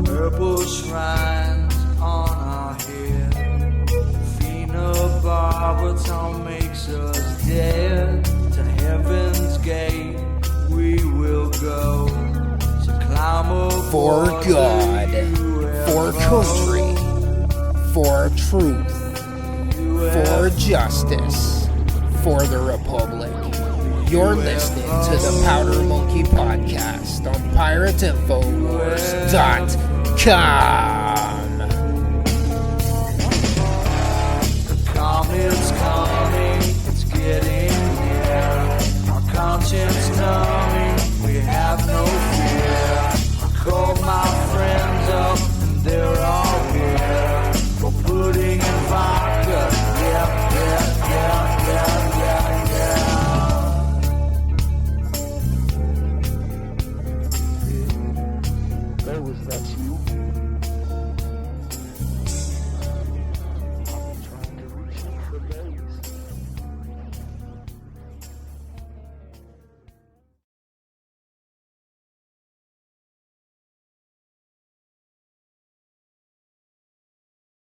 Purple shrines on our head. Phenobarbital makes us dead. To heaven's gate we will go. So climb aboard for God, for country, for truth, for justice, for the Republic. You're listening to the Powder Monkey Podcast on PirateInfoWars.com.